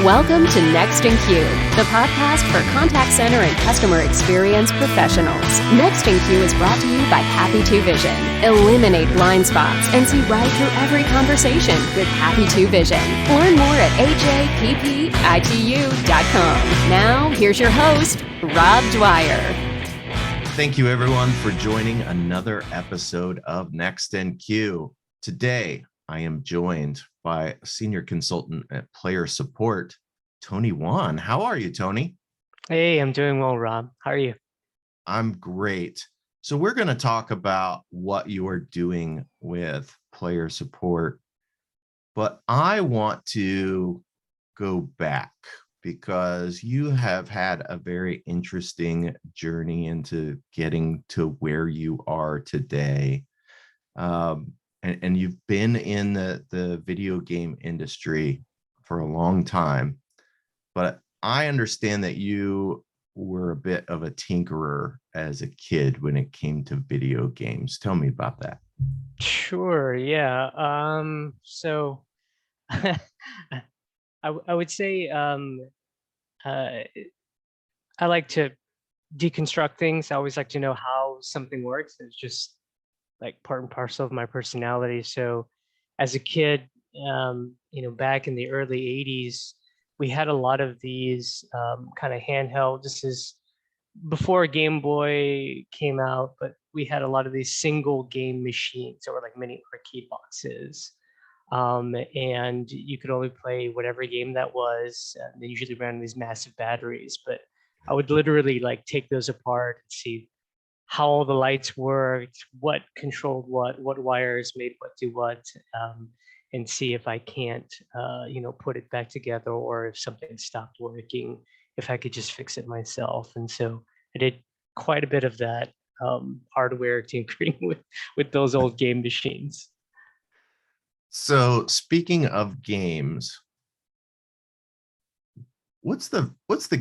Welcome to Next in Queue, the podcast for contact center and customer experience professionals. Next in Queue is brought to you by Happy 2 Vision. Eliminate blind spots and see right through every conversation with Happy 2 Vision. Learn more at ajppitu.com. Now, here's your host, Rob Dwyer. Thank you, everyone, for joining another episode of Next in Queue. Today, I am joined by a senior consultant at player support, Tony Wan. How are you, Tony? Hey, I'm doing well, Rob. How are you? I'm great. So we're going to talk about what you are doing with player support, but I want to go back because you have had a very interesting journey into getting to where you are today. And you've been in the video game industry for a long time, but I understand that you were a bit of a tinkerer as a kid when it came to video games. Tell me about that. Sure, yeah. So I would say I like to deconstruct things. I always like to know how something works. It's just like part and parcel of my personality. So as a kid, back in the early 80s, we had a lot of these kind of handheld. This is before Game Boy came out, but we had a lot of these single game machines that were like mini arcade boxes. And you could only play whatever game that was. They usually ran on these massive batteries, but I would literally like take those apart and see how all the lights worked, what controlled what wires made what do what, and see if I can't, put it back together, or if something stopped working, if I could just fix it myself. And so I did quite a bit of that hardware tinkering with those old game machines. So speaking of games, what's the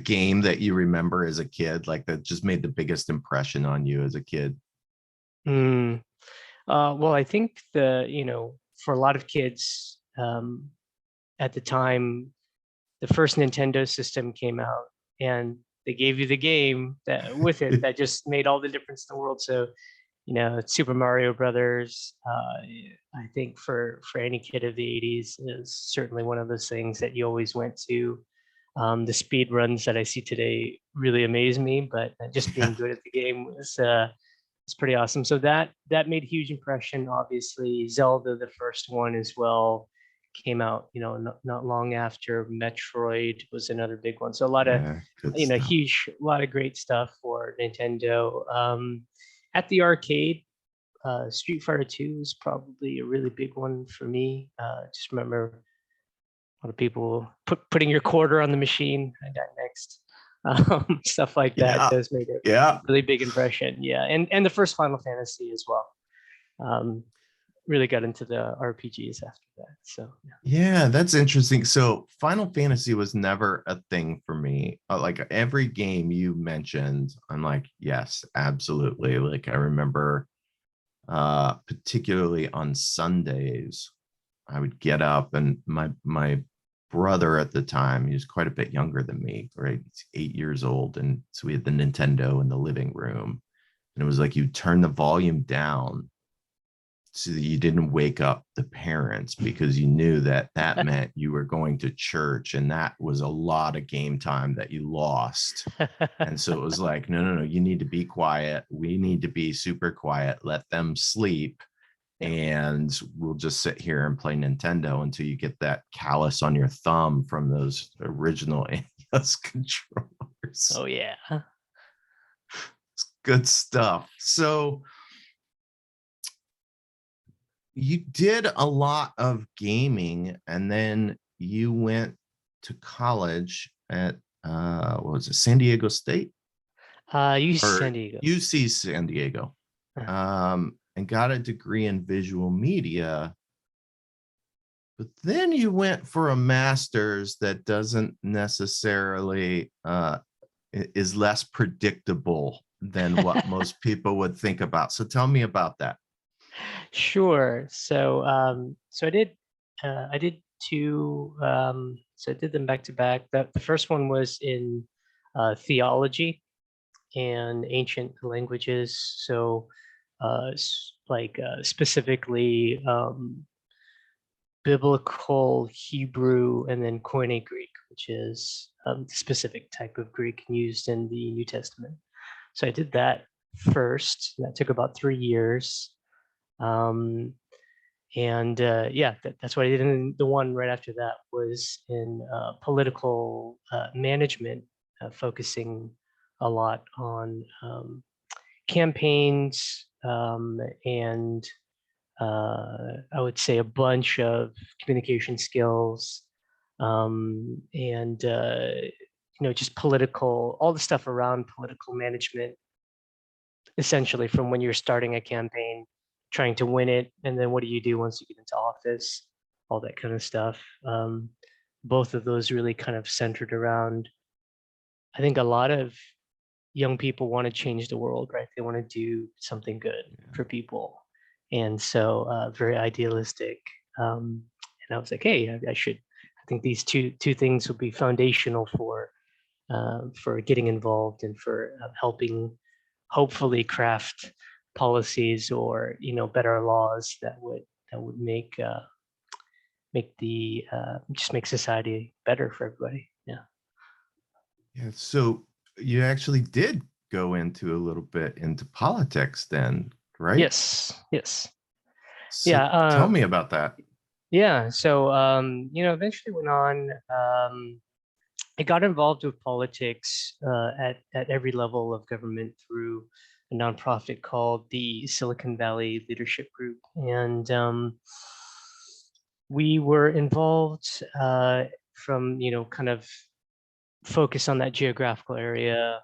game that you remember as a kid, like that just made the biggest impression on you as a kid? Well, I think for a lot of kids at the time, the first Nintendo system came out, and they gave you the game that with it that just made all the difference in the world. So, Super Mario Brothers, I think for any kid of the 80s is certainly one of those things that you always went to. The speed runs that I see today really amaze me, but just being good at the game was pretty awesome. So that made a huge impression. Obviously, Zelda, the first one as well, came out, not long after. Metroid was another big one. So a lot of, a lot of great stuff for Nintendo. At the arcade, Street Fighter 2 is probably a really big one for me. Just remember a lot of people putting your quarter on the machine. I got next. Stuff like that does make a really big impression. Yeah, and the first Final Fantasy as well. Really got into the RPGs after that. So yeah, that's interesting. So Final Fantasy was never a thing for me. Like every game you mentioned, I'm like, yes, absolutely. Like I remember, particularly on Sundays, I would get up, and my brother at the time, he was quite a bit younger than me, right? He's 8 years old. And so we had the Nintendo in the living room, and it was like you turn the volume down so that you didn't wake up the parents, because you knew that meant you were going to church, and that was a lot of game time that you lost. And so it was like, no, you need to be quiet. We need to be super quiet. Let them sleep. And we'll just sit here and play Nintendo until you get that callus on your thumb from those original NES controllers. Oh yeah, it's good stuff. So you did a lot of gaming, and then you went to college at what was it, San Diego State? UC San Diego. UC San Diego. And got a degree in visual media, but then you went for a master's that doesn't necessarily is less predictable than what most people would think about. So tell me about that. Sure. So I did two. So I did them back to back. The first one was in theology and ancient languages. So, specifically biblical Hebrew and then Koine Greek, which is the specific type of Greek used in the New Testament. So I did that first. That took about 3 years. That's what I did. And the one right after that was in political management, focusing a lot on campaigns and I would say a bunch of communication skills and just political, all the stuff around political management, essentially from when you're starting a campaign, trying to win it, and then what do you do once you get into office, all that kind of stuff. Both of those really kind of centered around, I think a lot of young people want to change the world, right? They want to do something good for people. And so very idealistic. And I was like, hey, I think these two things will be foundational for getting involved and for helping hopefully craft policies or better laws that would make society better for everybody. Yeah. So you actually did go into a little bit into politics then, right? Yes. So Yeah. tell me about that. Yeah. So eventually went on. I got involved with politics at every level of government through a nonprofit called the Silicon Valley Leadership Group, and we were involved from kind of focus on that geographical area,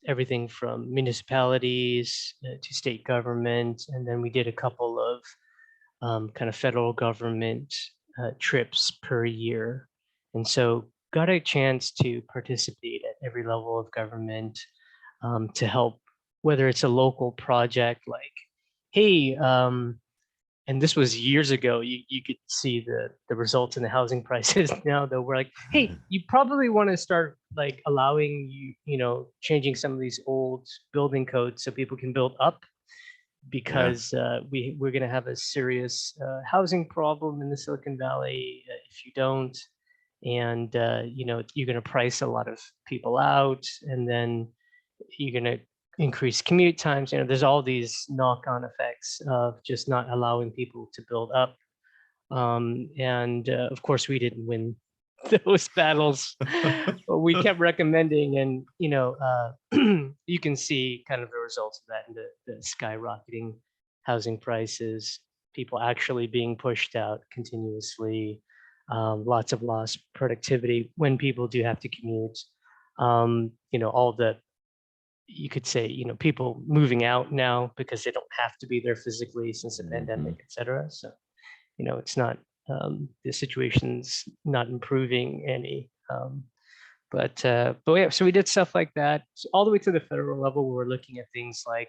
everything from municipalities to state government, and then we did a couple of kind of federal government trips per year, and so got a chance to participate at every level of government to help, whether it's a local project like, hey, and this was years ago, you could see the results in the housing prices now, though. We're like, hey, you probably want to start like allowing changing some of these old building codes so people can build up, because we're going to have a serious housing problem in the Silicon Valley if you don't. And you're going to price a lot of people out, and then you're going to increase commute times. There's all these knock-on effects of just not allowing people to build up. And of course, we didn't win those battles. But we kept recommending, and you can see kind of the results of that in the skyrocketing housing prices, people actually being pushed out continuously, lots of lost productivity when people do have to commute. All the, you could say, people moving out now because they don't have to be there physically since the pandemic, et cetera. So, it's not, the situation's not improving any. But yeah, so we did stuff like that. So all the way to the federal level, we were looking at things like,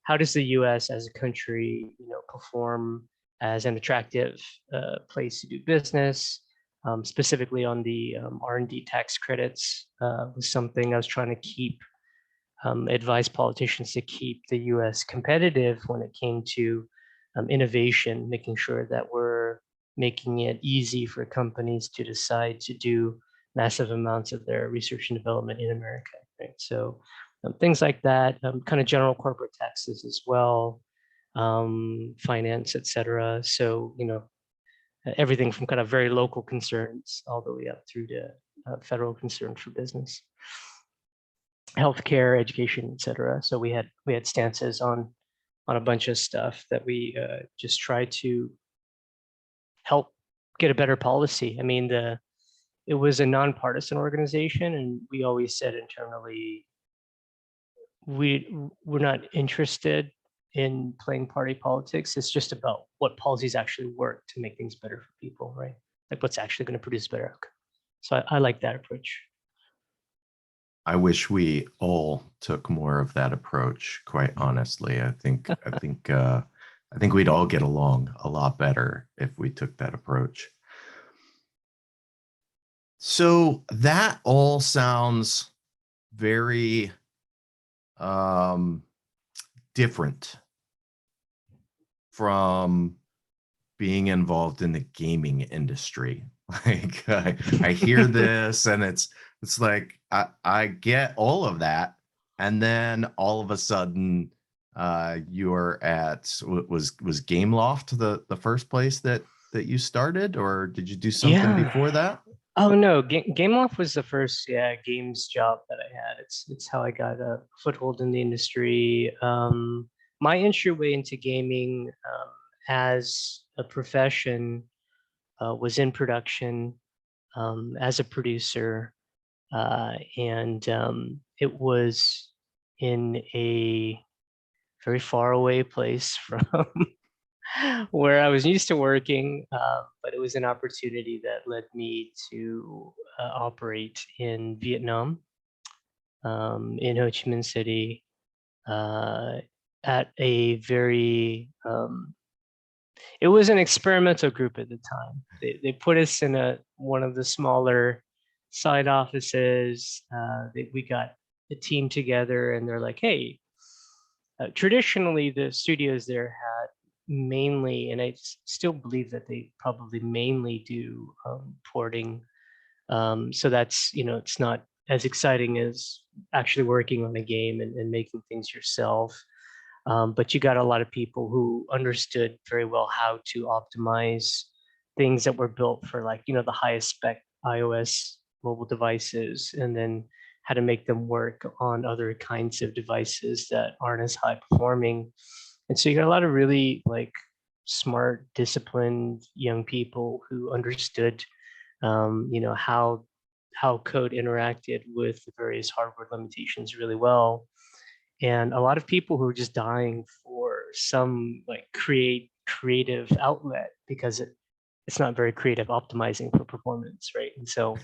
how does the U.S. as a country, perform as an attractive place to do business? Specifically on the R&D tax credits was something I was trying to keep, advise politicians to keep the U.S. competitive when it came to innovation, making sure that we're making it easy for companies to decide to do massive amounts of their research and development in America, right? So things like that, kind of general corporate taxes as well, finance, et cetera. So, everything from kind of very local concerns all the way up through to federal concerns for business, healthcare, education, et cetera. So we had stances on a bunch of stuff that we just try to help get a better policy. I mean, it was a nonpartisan organization, and we always said internally, we're not interested in playing party politics. It's just about what policies actually work to make things better for people, right? Like what's actually going to produce better outcome. So I like that approach. I wish we all took more of that approach, quite honestly. I think we'd all get along a lot better if we took that approach. So that all sounds very um, different from being involved in the gaming industry. Like I hear this and it's like I get all of that. And then all of a sudden you're at was Gameloft the first place that you started, or did you do something Yeah. before that? Oh no, gameloft was the first games job that I had. It's how I got a foothold in the industry. My entryway into gaming as a profession was in production as a producer, and it was in a very far away place from where I was used to working, but it was an opportunity that led me to operate in Vietnam, in Ho Chi Minh City, uh, at a very it was an experimental group at the time. They put us in one of the smaller side offices. We got a team together, and they're like, "Hey, traditionally the studios there had mainly, and still believe that they probably mainly do porting. So that's it's not as exciting as actually working on a game and making things yourself." But you got a lot of people who understood very well how to optimize things that were built for, like, the highest spec iOS mobile devices, and then how to make them work on other kinds of devices that aren't as high performing. And so you got a lot of really like smart, disciplined young people who understood, how code interacted with the various hardware limitations really well, and a lot of people who are just dying for some like creative outlet, because it's not very creative optimizing for performance, right? And so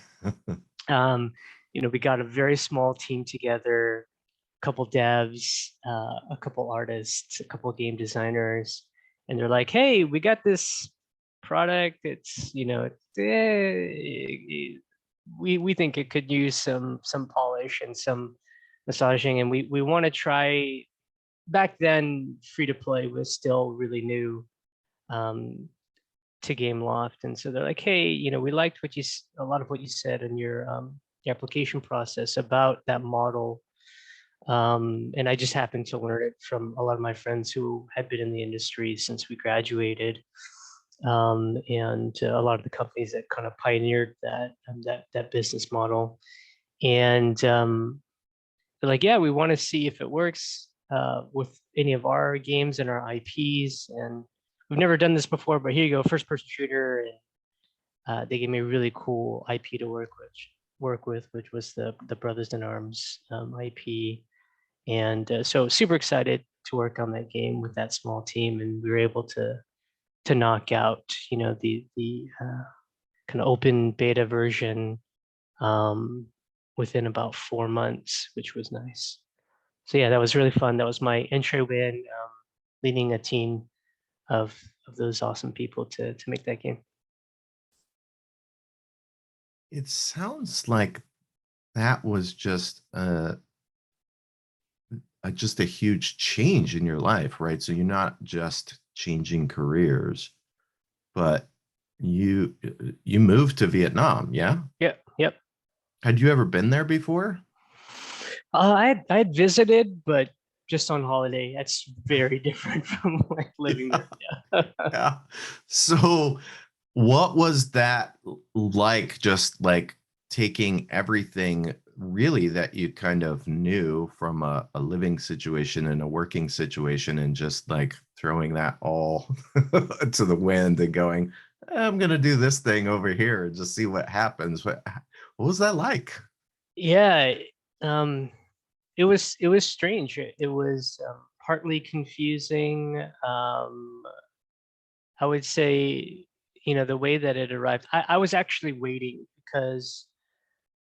um, we got a very small team together, a couple devs, a couple artists, a couple game designers, and they're like, "Hey, we got this product. It's we think it could use some polish and some massaging, and we want to try." Back then, free to play was still really new um, to Gameloft, and so they're like, "Hey, we liked a lot of what you said in your application process about that model." And I just happened to learn it from a lot of my friends who had been in the industry since we graduated, and a lot of the companies that kind of pioneered that business model. And they're like, "Yeah, we want to see if it works with any of our games and our IPs. And we've never done this before, but here you go, first-person shooter." And they gave me a really cool IP to work with, which was the Brothers in Arms IP. And so super excited to work on that game with that small team, and we were able to knock out the kind of open beta version um, within about 4 months, which was nice. So yeah, that was really fun. That was my entryway in leading a team of those awesome people to make that game. It sounds like that was just a huge change in your life, right? So you're not just changing careers, but you moved to Vietnam, yeah? Yep, yep. Had you ever been there before? I had visited, but just on holiday. That's very different from like living there. Yeah. Yeah. So what was that like, just like taking everything really that you kind of knew from a living situation and a working situation and just like throwing that all to the wind and going, I'm gonna do this thing over here and just see what happens. What was that like? Yeah. Um, it was strange. It was partly confusing. I would say, the way that it arrived. I was actually waiting because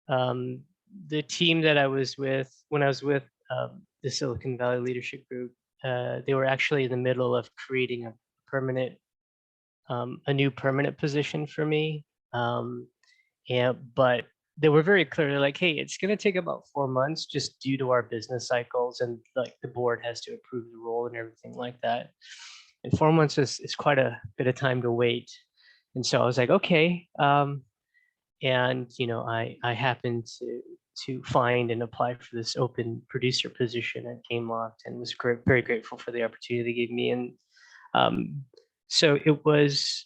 um, the team that I was with when I was with the Silicon Valley Leadership Group, they were actually in the middle of creating a new permanent position for me. Um, but they were very clear. They're like, hey, it's going to take about 4 months just due to our business cycles, and like the board has to approve the role and everything like that. And 4 months is quite a bit of time to wait. And so I was like, okay. And I happened to find and apply for this open producer position at Gameloft, and was very grateful for the opportunity they gave me. And so it was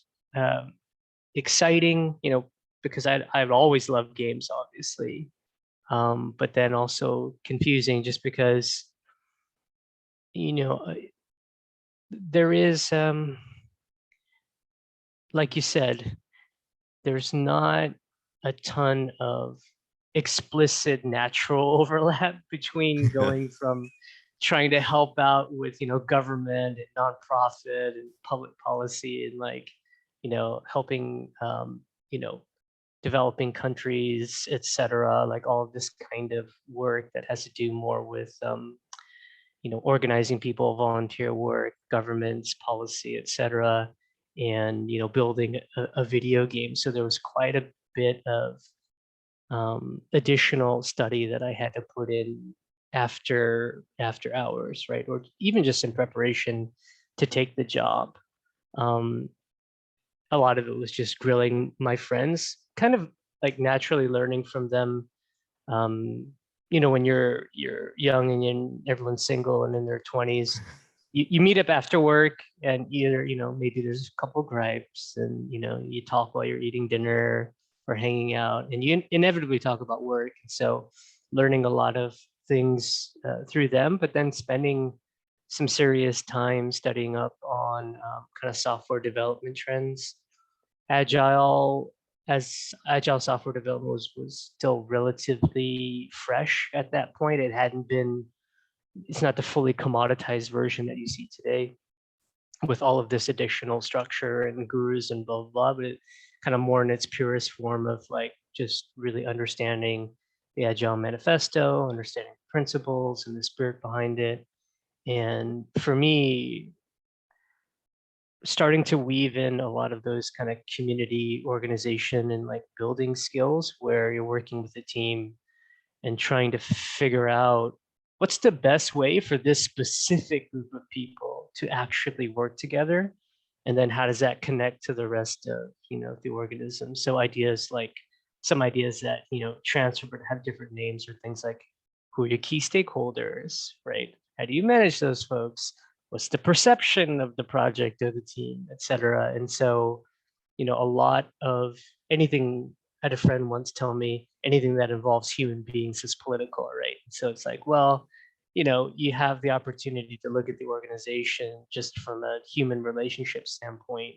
exciting, because I've always loved games, obviously, but then also confusing, just because there is, like you said, there's not a ton of explicit natural overlap between going from trying to help out with government and nonprofit and public policy, and like helping developing countries, etc., like all of this kind of work that has to do more with organizing people, volunteer work, governments, policy, etc., and building a video game. So there was quite a bit of additional study that I had to put in after hours, right, or even just in preparation to take the job. A lot of it was just grilling my friends, kind of like naturally learning from them. When you're young and everyone's single and in their 20s, you meet up after work, and either maybe there's a couple gripes, and you talk while you're eating dinner or hanging out, and you inevitably talk about work. And so learning a lot of things through them, but then spending some serious time studying up on kind of software development trends. Agile as agile software development was still relatively fresh at that point. It's not the fully commoditized version that you see today with all of this additional structure and gurus and blah, blah, blah, but it kind of more in its purest form of like just really understanding the Agile manifesto, understanding the principles and the spirit behind it. And for me, starting to weave in a lot of those kind of community organization and like building skills, where you're working with a team and trying to figure out what's the best way for this specific group of people to actually work together, and then how does that connect to the rest of the organism. So some ideas that transfer but have different names, or things like, who are your key stakeholders, right? How do you manage those folks? What's the perception of the project or the team, etc.? And so a lot of anything, I had a friend once tell me, anything that involves human beings is political, right? So it's like, well, you have the opportunity to look at the organization just from a human relationship standpoint,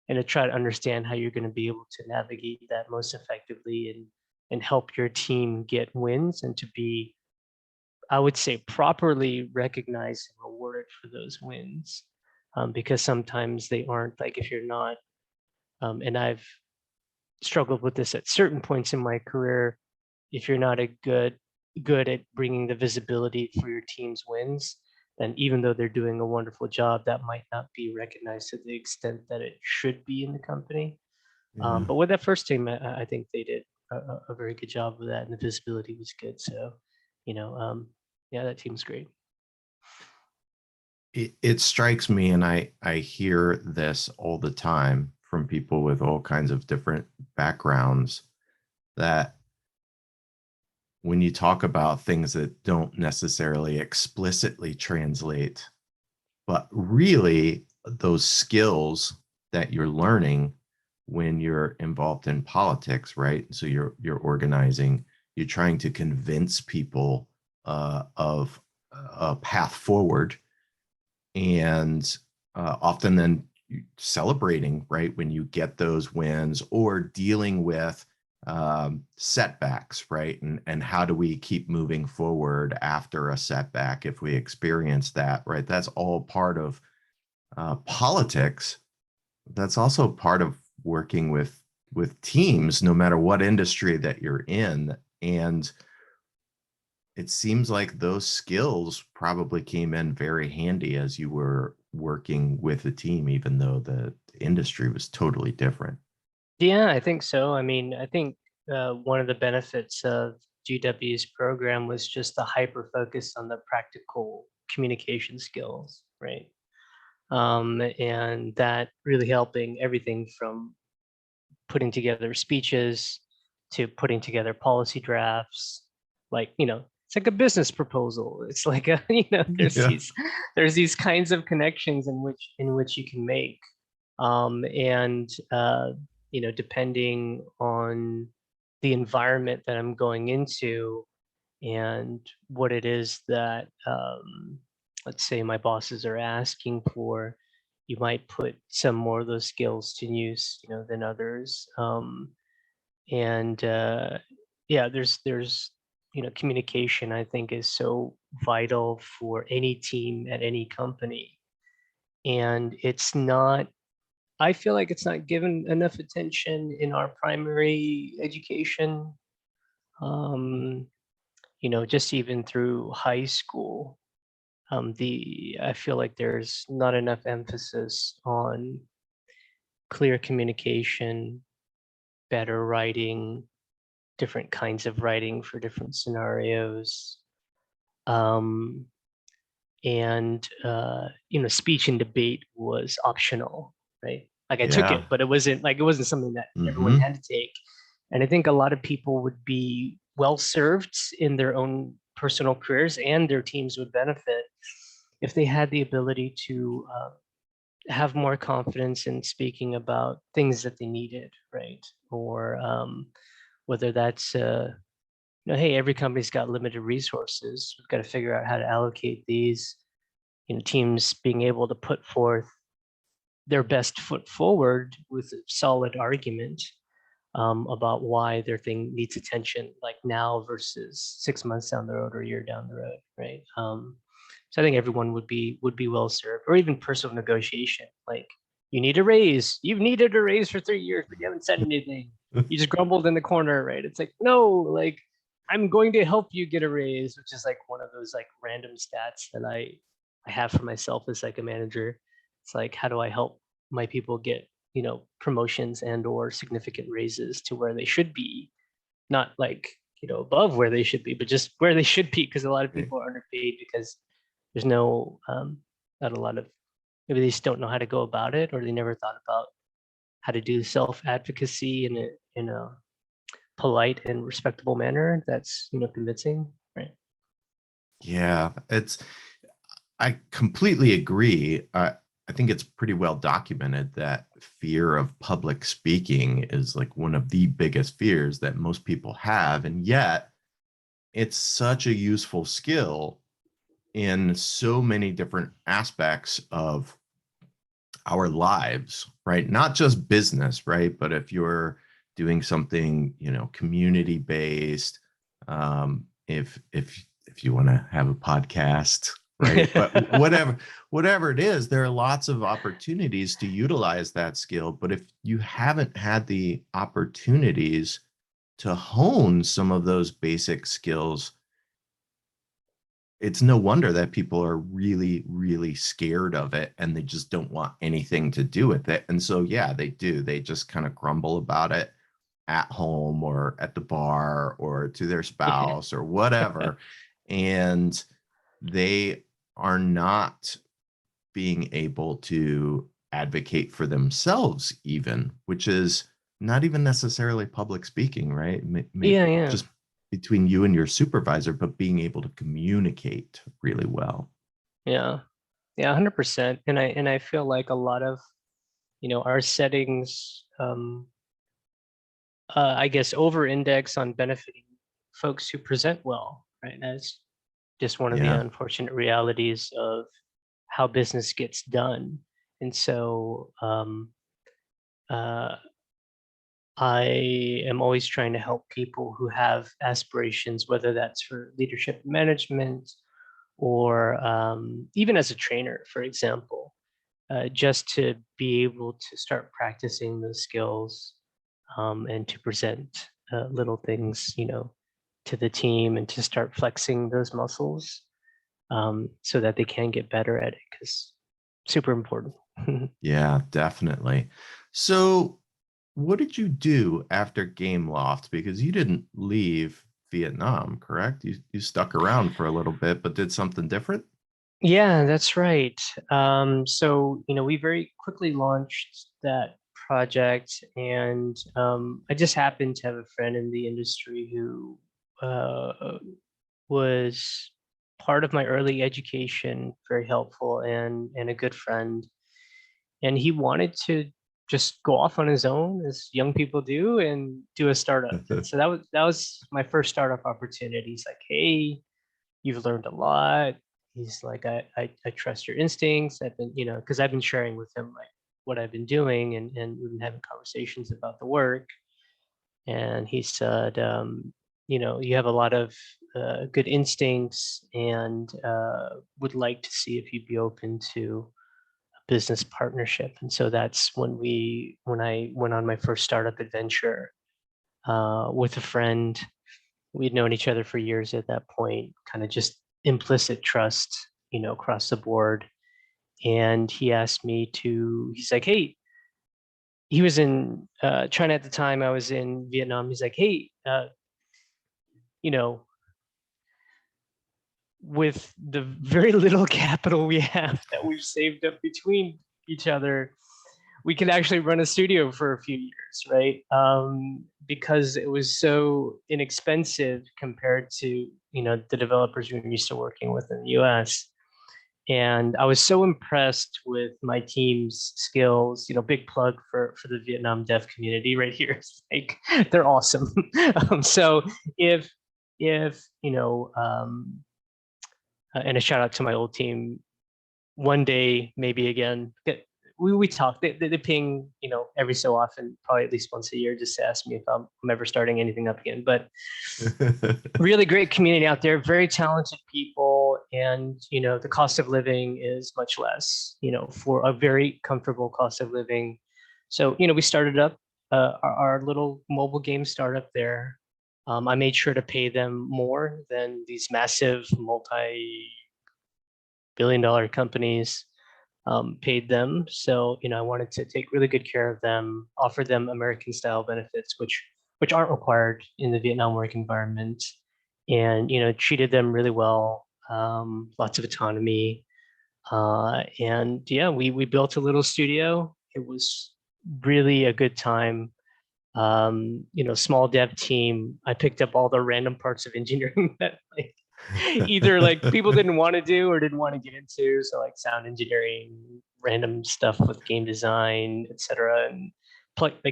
and to try to understand how you're going to be able to navigate that most effectively, and help your team get wins, and to be, I would say, properly recognized and rewarded for those wins, because sometimes they aren't. Like if you're not, and I've struggled with this at certain points in my career, if you're not good at bringing the visibility for your team's wins, then even though they're doing a wonderful job, that might not be recognized to the extent that it should be in the company. Yeah. But with that first team, I think they did a very good job of that, and the visibility was good. So, yeah, that team's great. It strikes me, and I hear this all the time from people with all kinds of different backgrounds, that when you talk about things that don't necessarily explicitly translate, but really those skills that you're learning when you're involved in politics, right? So you're organizing, you're trying to convince people of a path forward, and often then celebrating, right, when you get those wins, or dealing with setbacks, right? And how do we keep moving forward after a setback if we experience that, right? That's all part of politics. That's also part of working with teams, no matter what industry that you're in. And it seems like those skills probably came in very handy as you were working with a team, even though the industry was totally different. Yeah, I think so. I mean, I think one of the benefits of GW's program was just the hyper focus on the practical communication skills, right? And that really helping everything from putting together speeches to putting together policy drafts, like, it's like a business proposal. It's like there's Yeah. these kinds of connections in which you can make, and depending on the environment that I'm going into and what it is that, let's say, my bosses are asking for, you might put some more of those skills to use, than others. And yeah, there's communication, I think, is so vital for any team at any company, and I feel like it's not given enough attention in our primary education. Um, just even through high school, I feel like there's not enough emphasis on clear communication, better writing, different kinds of writing for different scenarios. Um, and speech and debate was optional, right? Like, I took it, Yeah. but it wasn't something that everyone Hmm. had to take. And I think a lot of people would be well served in their own personal careers, and their teams would benefit if they had the ability to have more confidence in speaking about things that they needed, right? Or whether that's hey, every company's got limited resources. We've got to figure out how to allocate these. Teams being able to put forth their best foot forward with a solid argument, about why their thing needs attention, like now versus 6 months down the road or a year down the road, right? So I think everyone would be well served. Or even personal negotiation, like, you need a raise. You've needed a raise for 3 years, but you haven't said anything. You just grumbled in the corner, right? It's like, no, like, I'm going to help you get a raise, which is like one of those like random stats that I have for myself as like a manager. It's like, how do I help my people get promotions and or significant raises to where they should be, not like above where they should be, but just where they should be, because a lot of people are underpaid because there's not a lot of, maybe they just don't know how to go about it, or they never thought about how to do self advocacy in a polite and respectable manner that's convincing, right? Yeah. I completely agree. I think it's pretty well documented that fear of public speaking is like one of the biggest fears that most people have. And yet it's such a useful skill in so many different aspects of our lives, right? Not just business, right? But if you're doing something, community based, if you want to have a podcast, right? But whatever it is, there are lots of opportunities to utilize that skill. But if you haven't had the opportunities to hone some of those basic skills, it's no wonder that people are really, really scared of it and they just don't want anything to do with it. And so, yeah, they do. They just kind of grumble about it at home or at the bar or to their Yeah. spouse or whatever. And they are not being able to advocate for themselves, even, which is not even necessarily public speaking, right? Yeah, yeah, Just between you and your supervisor, but being able to communicate really well. yeah, yeah, 100%. And I feel like a lot of our settings, I guess, over index on benefiting folks who present well, right? That's just one of the Yeah. unfortunate realities of how business gets done. And so uh, I am always trying to help people who have aspirations, whether that's for leadership and management, or even as a trainer, for example, just to be able to start practicing those skills, and to present little things, to the team, and to start flexing those muscles, so that they can get better at it, because super important. Yeah, definitely. So what did you do after Gameloft? Because you didn't leave Vietnam, correct? You stuck around for a little bit, but did something different? Yeah, that's right. So, we very quickly launched that project, and I just happened to have a friend in the industry who was part of my early education, very helpful and a good friend. And he wanted to just go off on his own, as young people do, and do a startup. And so that was my first startup opportunity. He's like, "Hey, you've learned a lot." He's like, I trust your instincts. I've been, because I've been sharing with him like what I've been doing, and we've been having conversations about the work. And he said, you have a lot of good instincts, and would like to see if you'd be open to a business partnership. And so that's when I went on my first startup adventure with a friend. We'd known each other for years at that point, kind of just implicit trust, across the board. And he asked me to, he's like, "Hey," he was in China at the time. I was in Vietnam. He's like, "Hey, you know, with the very little capital we have that we've saved up between each other, we could actually run a studio for a few years, right?" Because it was so inexpensive compared to the developers we were used to working with in the U.S. And I was so impressed with my team's skills. Big plug for the Vietnam dev community right here. It's like they're awesome. So if and a shout out to my old team, one day, maybe again, we talk. They ping, every so often, probably at least once a year, just to ask me if I'm ever starting anything up again. But really great community out there, very talented people, and the cost of living is much less, for a very comfortable cost of living. So we started up our little mobile game startup there. I made sure to pay them more than these massive multi-billion-dollar companies paid them. So I wanted to take really good care of them, offer them American style benefits, which aren't required in the Vietnam work environment, and treated them really well. Lots of autonomy, and yeah, we built a little studio. It was really a good time. Small dev team. I picked up all the random parts of engineering that like either like people didn't want to do or didn't want to get into. So like sound engineering, random stuff with game design, etc., and like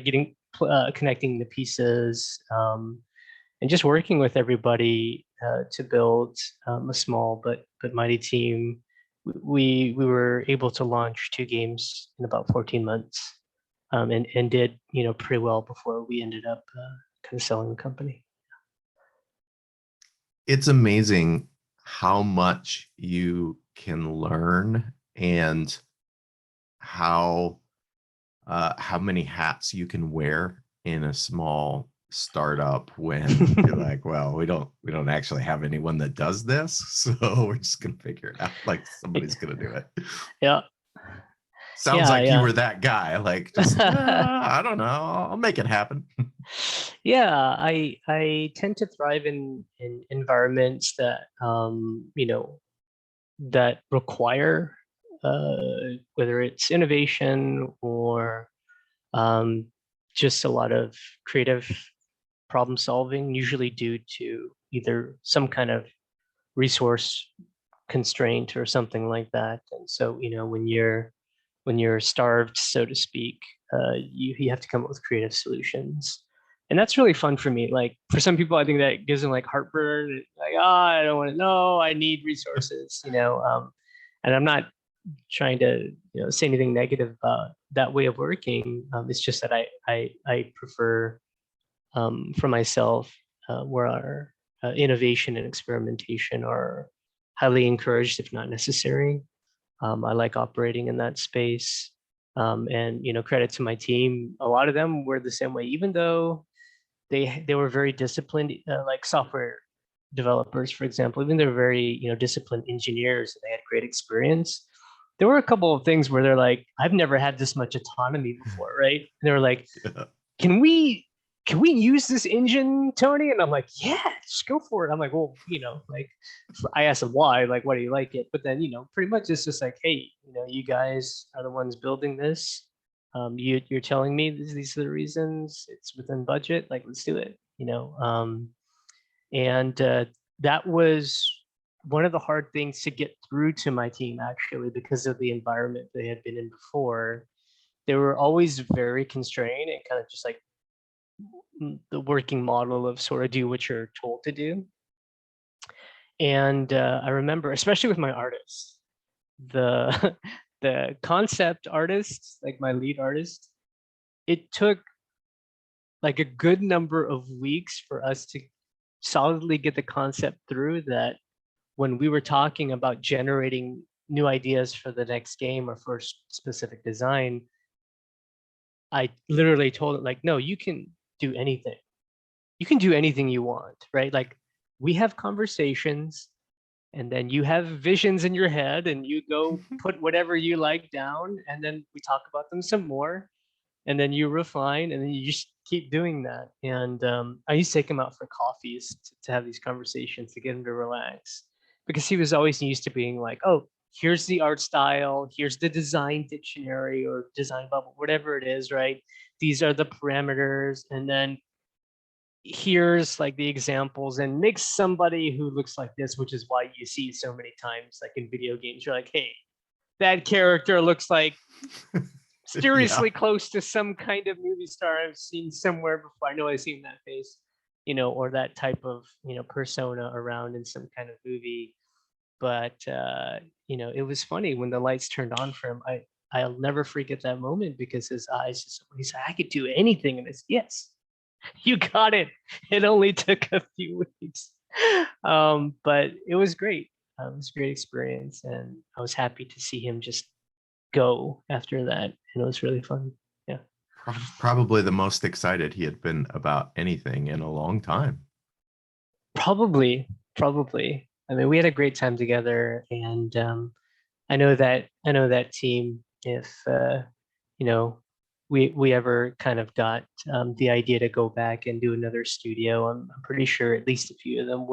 connecting the pieces, and just working with everybody to build a small but mighty team. We were able to launch 2 games in about 14 months, and did pretty well before we ended up kind of selling the company. It's amazing how much you can learn and how many hats you can wear in a small startup when you're like, well, we don't actually have anyone that does this, so we're just gonna figure it out. Like somebody's gonna do it. Yeah. Sounds like you were that guy. Like, just Yeah. I don't know, I'll make it happen. Yeah, I tend to thrive in environments that that require whether it's innovation or um, just a lot of creative problem solving, usually due to either some kind of resource constraint or something like that. And so when you're starved, so to speak, you have to come up with creative solutions. And that's really fun for me. Like for some people, I think that gives them like heartburn. Like, oh, I don't want to know. I need resources. And I'm not trying to say anything negative about that way of working. It's just that I prefer for myself where our innovation and experimentation are highly encouraged, if not necessary. I like operating in that space. And credit to my team. A lot of them were the same way, even though they were very disciplined, like software developers, for example. Even they're very disciplined engineers, and they had great experience. There were a couple of things where they're like, "I've never had this much autonomy before," right? And they were like, Yeah. can we use this engine, Tony? And I'm like, yeah, just go for it. I'm like, well, like I asked him why, like, why do you like it? But then, pretty much it's just like, hey, you guys are the ones building this. You're telling me these are the reasons. It's within budget. Like, let's do it. And that was one of the hard things to get through to my team, actually, because of the environment they had been in before. They were always very constrained and kind of just like the working model of sort of do what you're told to do. And I remember, especially with my artists, the the concept artist, like my lead artist, it took like a good number of weeks for us to solidly get the concept through, that when we were talking about generating new ideas for the next game or for a specific design, I literally told it like, no, you can do anything. You can do anything you want, right? Like, we have conversations, and then you have visions in your head, and you go put whatever you like down, and then we talk about them some more, and then you refine, and then you just keep doing that. And I used to take him out for coffees to have these conversations to get him to relax, because he was always used to being like, oh, here's the art style, here's the design dictionary or design bubble, whatever it is, right? These are the parameters, and then here's like the examples, and make somebody who looks like this, which is why you see so many times like in video games, you're like, hey, that character looks like seriously close to some kind of movie star I've seen somewhere before. I know I've seen that face, or that type of, persona around in some kind of movie. But it was funny when the lights turned on for him. I'll never forget that moment, because his eyes just, he's like, I could do anything. And it's, yes, you got it. It only took a few weeks. But it was great. It was a great experience. And I was happy to see him just go after that. And it was really fun. Yeah. Probably the most excited he had been about anything in a long time. Probably. I mean, we had a great time together, and I know that team. If we ever kind of got the idea to go back and do another studio, I'm pretty sure at least a few of them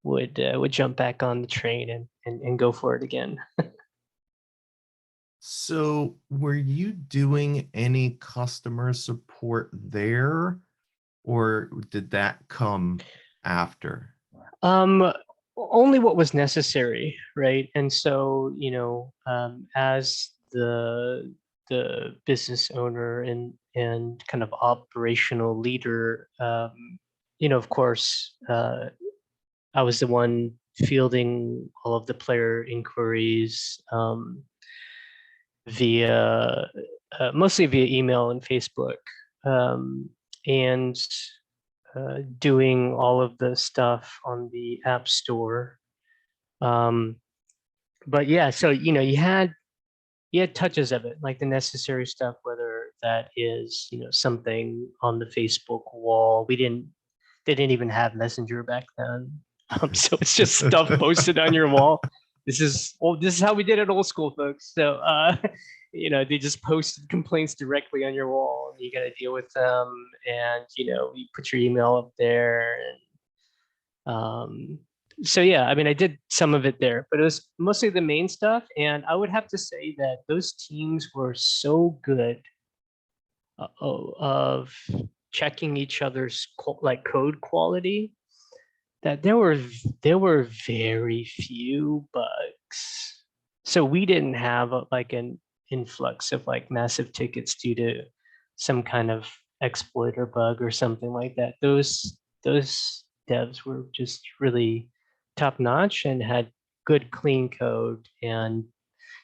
would jump back on the train and go for it again. So, were you doing any customer support there, or did that come after? Only what was necessary, right? And so, as the business owner and kind of operational leader, of course, I was the one fielding all of the player inquiries via mostly via email and Facebook, and doing all of the stuff on the App Store. But yeah, so you had touches of it, like the necessary stuff, whether that is something on the Facebook wall. They didn't even have Messenger back then, so it's just stuff posted on your wall. This is how we did it, old school, folks. So they just posted complaints directly on your wall, and you got to deal with them, and you put your email up there, and so yeah, I mean, I did some of it there, but it was mostly the main stuff. And I would have to say that those teams were so good of checking each other's code quality, that there were very few bugs. So we didn't have an influx of like massive tickets due to some kind of exploit or bug or something like that. Those devs were just really top notch and had good clean code, and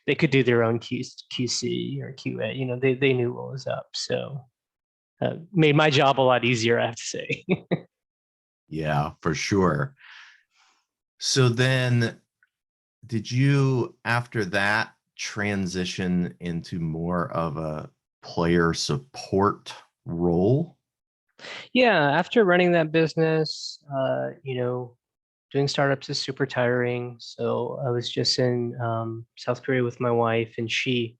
they could do their own QC or QA. They knew what was up, so made my job a lot easier, I have to say. Yeah, for sure. So then, did you, after that, transition into more of a player support role? Yeah, after running that business, doing startups is super tiring. So I was just in South Korea with my wife, and she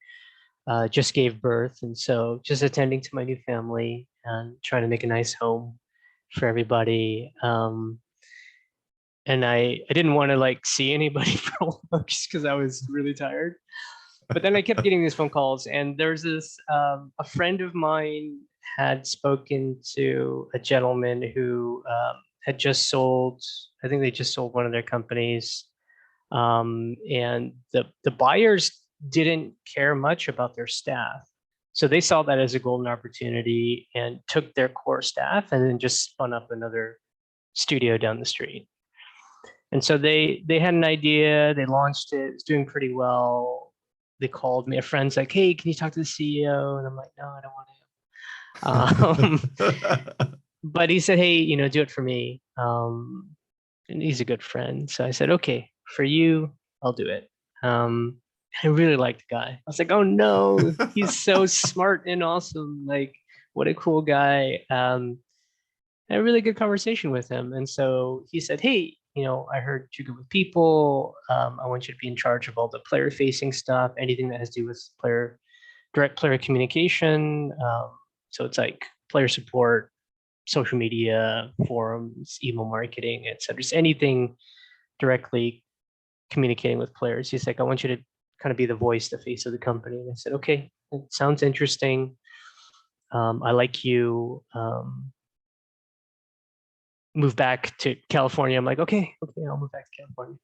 just gave birth, and so just attending to my new family. and trying to make a nice home for everybody. And I didn't want to like see anybody for a while just because I was really tired. But then I kept getting these phone calls, and there's this a friend of mine had spoken to a gentleman who had just sold. I think they just sold one of their companies, and the buyers didn't care much about their staff, so they saw that as a golden opportunity and took their core staff and then just spun up another studio down the street. And so they had an idea, they launched it, it's doing pretty well. They called me, a friend's like, hey, can you talk to the CEO? And I'm like, no, I don't want to. But he said, hey, do it for me. And he's a good friend. So I said, okay, for you, I'll do it. I really liked the guy. I was like, oh no, he's so smart and awesome. Like, what a cool guy. Had a really good conversation with him. And so he said, hey, I heard you're good with people. I want you to be in charge of all the player facing stuff, anything that has to do with direct player communication. So it's like player support, social media, forums, email marketing, etc. Just anything directly communicating with players. He's like, I want you to kind of be the voice, the face of the company. And I said, okay, it sounds interesting. I like you. Move back to California. I'm like, okay, I'll move back to California,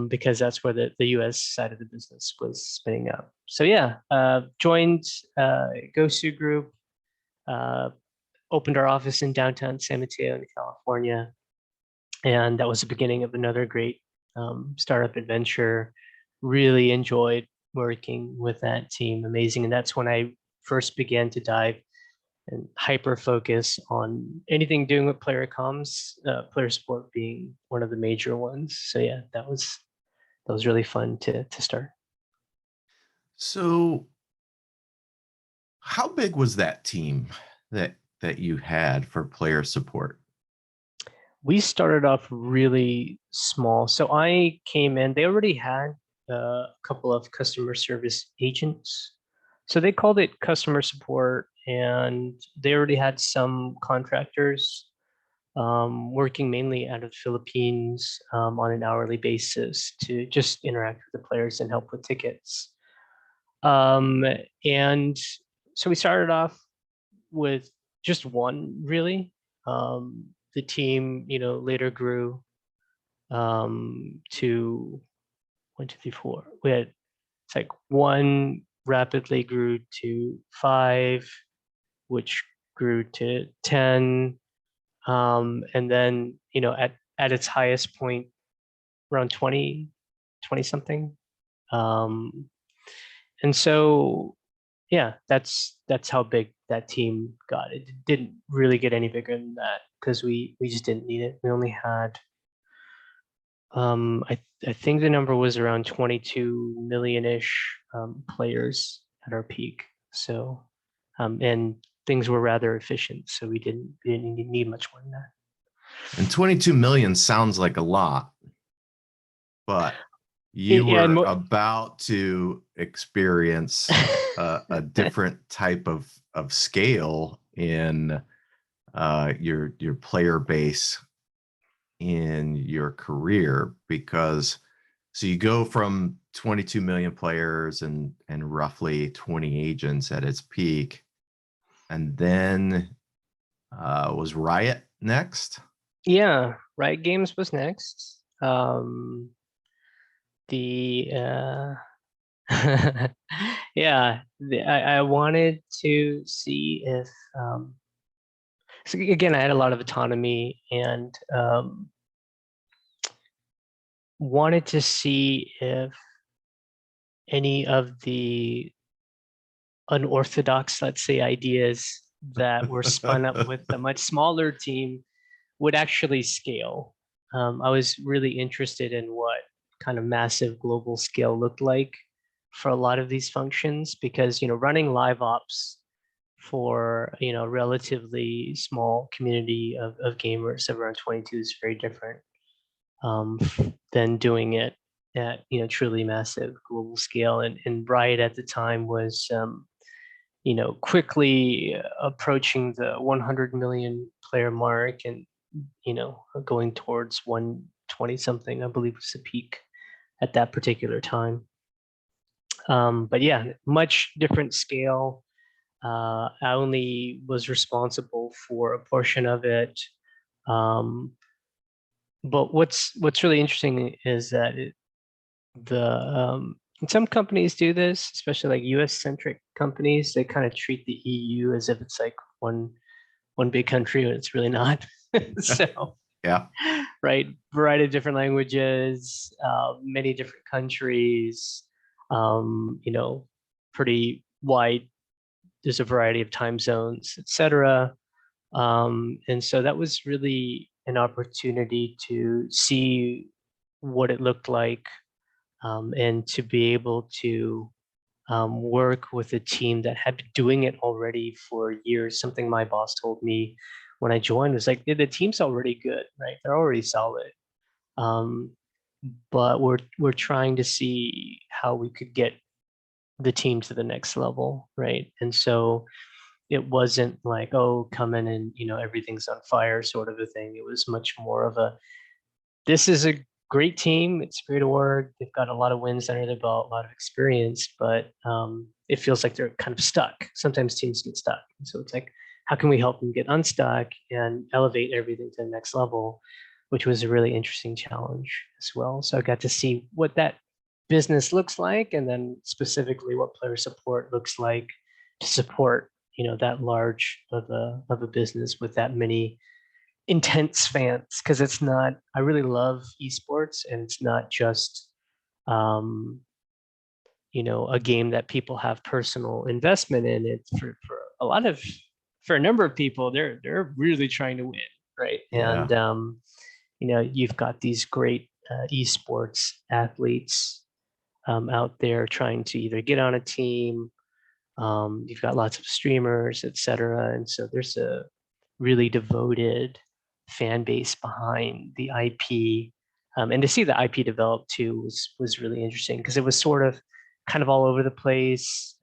because that's where the US side of the business was spinning up. So yeah, joined GoSu Group, opened our office in downtown San Mateo in California, and that was the beginning of another great startup adventure. Really enjoyed working with that team, amazing, and that's when I first began to dive and hyper focus on anything doing with player comms, player support being one of the major ones. So yeah, that was really fun to start. So how big was that team that you had for player support? We started off really small. So I came in, they already had a couple of customer service agents. So they called it customer support, and they already had some contractors working mainly out of the Philippines on an hourly basis to just interact with the players and help with tickets. And so we started off with just one, really. The team, later grew to 1, 2, 3, 4. We had, it's like one rapidly grew to 5, which grew to 10. And then, at its highest point, around 20 something. And so, yeah, that's how big that team got. It didn't really get any bigger than that because we just didn't need it. We only had, I think the number was around 22 million-ish players at our peak. So, and things were rather efficient, so we didn't need much more than that. And 22 million sounds like a lot, but you were about to experience a different type of scale in your player base in your career, because so you go from 22 million players and roughly 20 agents at its peak, and then was Riot next? Yeah, Riot Games was next. Yeah, I wanted to see if so again, I had a lot of autonomy and wanted to see if any of the unorthodox, let's say, ideas that were spun up with a much smaller team would actually scale. I was really interested in what kind of massive global scale looked like for a lot of these functions, because running live ops for relatively small community of gamers of around 22 is very different than doing it at truly massive global scale. And Riot at the time was quickly approaching the 100 million player mark, and going towards 120 something, I believe, was the peak at that particular time. But yeah, much different scale. I only was responsible for a portion of it. But what's really interesting is that and some companies do this, especially like US centric companies. They kind of treat the EU as if it's like one big country, when it's really not. So Yeah. right, variety of different languages, many different countries, pretty wide. There's a variety of time zones, etc. And so that was really an opportunity to see what it looked like, and to be able to work with a team that had been doing it already for years. Something my boss told me when I joined was like, the team's already good, right? They're already solid. Um, but we're trying to see how we could get the team to the next level, right? And so it wasn't like, oh, come in and everything's on fire sort of a thing. It was much more of a, this is a great team. It's great to work. They've got a lot of wins under their belt, a lot of experience, but it feels like they're kind of stuck. Sometimes teams get stuck. And so it's like, how can we help them get unstuck and elevate everything to the next level, which was a really interesting challenge as well. So I got to see what that business looks like, and then specifically what player support looks like to support that large of a business with that many intense fans. Because it's not, I really love esports, and it's not just um a game that people have personal investment in. It's for a lot of, for a number of people, they're really trying to win, right? Yeah. And you've got these great esports athletes out there trying to either get on a team. You've got lots of streamers, etc. And so there's a really devoted fan base behind the IP. And to see the IP develop too was really interesting, because it was sort of kind of all over the place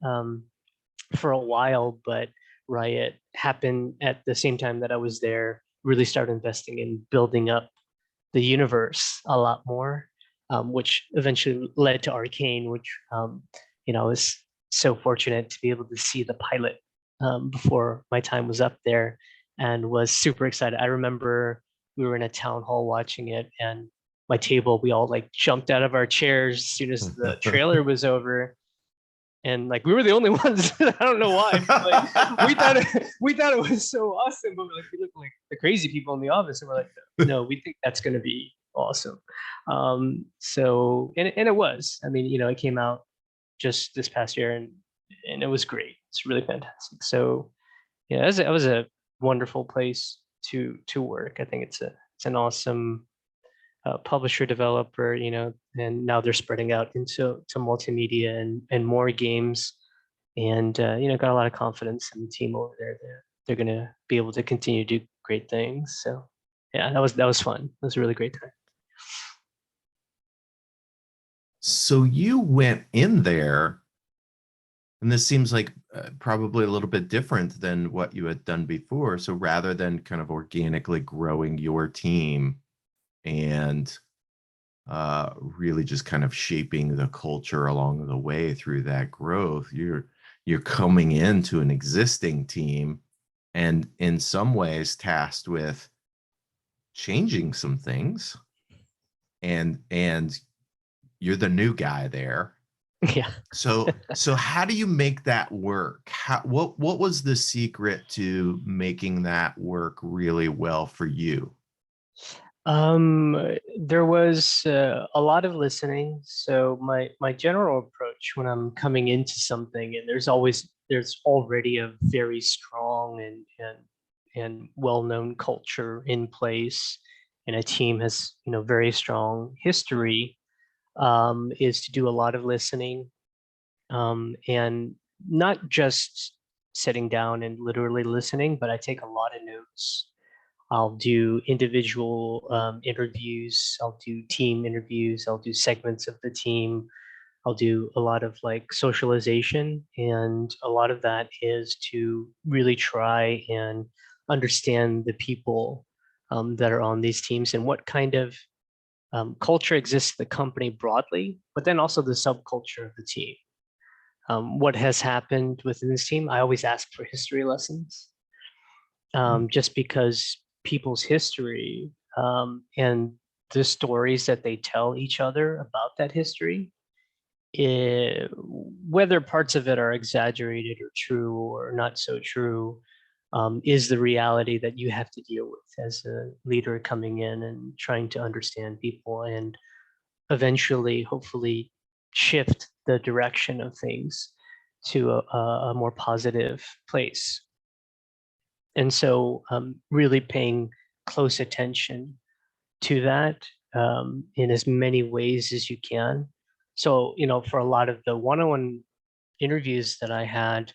for a while, but Riot happened at the same time that I was there, really started investing in building up the universe a lot more, which eventually led to Arcane, which I was so fortunate to be able to see the pilot before my time was up there, and was super excited. I remember we were in a town hall watching it, and my table, we all like jumped out of our chairs as soon as the trailer was over. And like, we were the only ones. I don't know why. Like, we thought it was so awesome, but we looked like the crazy people in the office, and we're like, no, we think that's going to be awesome. So and it was. I mean, it came out just this past year, and it was great. It's really fantastic. So yeah, it was a wonderful place to work. I think it's an awesome publisher developer, and now they're spreading out into multimedia and more games, and got a lot of confidence in the team over there. They're going to be able to continue to do great things. So yeah, that was fun. It was a really great time. So you went in there, and this seems like probably a little bit different than what you had done before. So rather than kind of organically growing your team and really just kind of shaping the culture along the way through that growth, you're coming into an existing team and in some ways tasked with changing some things, and you're the new guy there. Yeah. So how do you make that work? What was the secret to making that work really well for you? There was a lot of listening. So my general approach when I'm coming into something, and there's already a very strong and well-known culture in place, and a team has very strong history, is to do a lot of listening, and not just sitting down and literally listening, but I take a lot of notes. I'll do individual interviews. I'll do team interviews. I'll do segments of the team. I'll do a lot of like socialization, and a lot of that is to really try and understand the people that are on these teams and what kind of culture exists in the company broadly, but then also the subculture of the team. What has happened within this team? I always ask for history lessons, just because people's history and the stories that they tell each other about that history, whether parts of it are exaggerated or true or not so true, is the reality that you have to deal with as a leader coming in and trying to understand people and eventually, hopefully, shift the direction of things to a more positive place. And so, really paying close attention to that in as many ways as you can. So, for a lot of the one-on-one interviews that I had,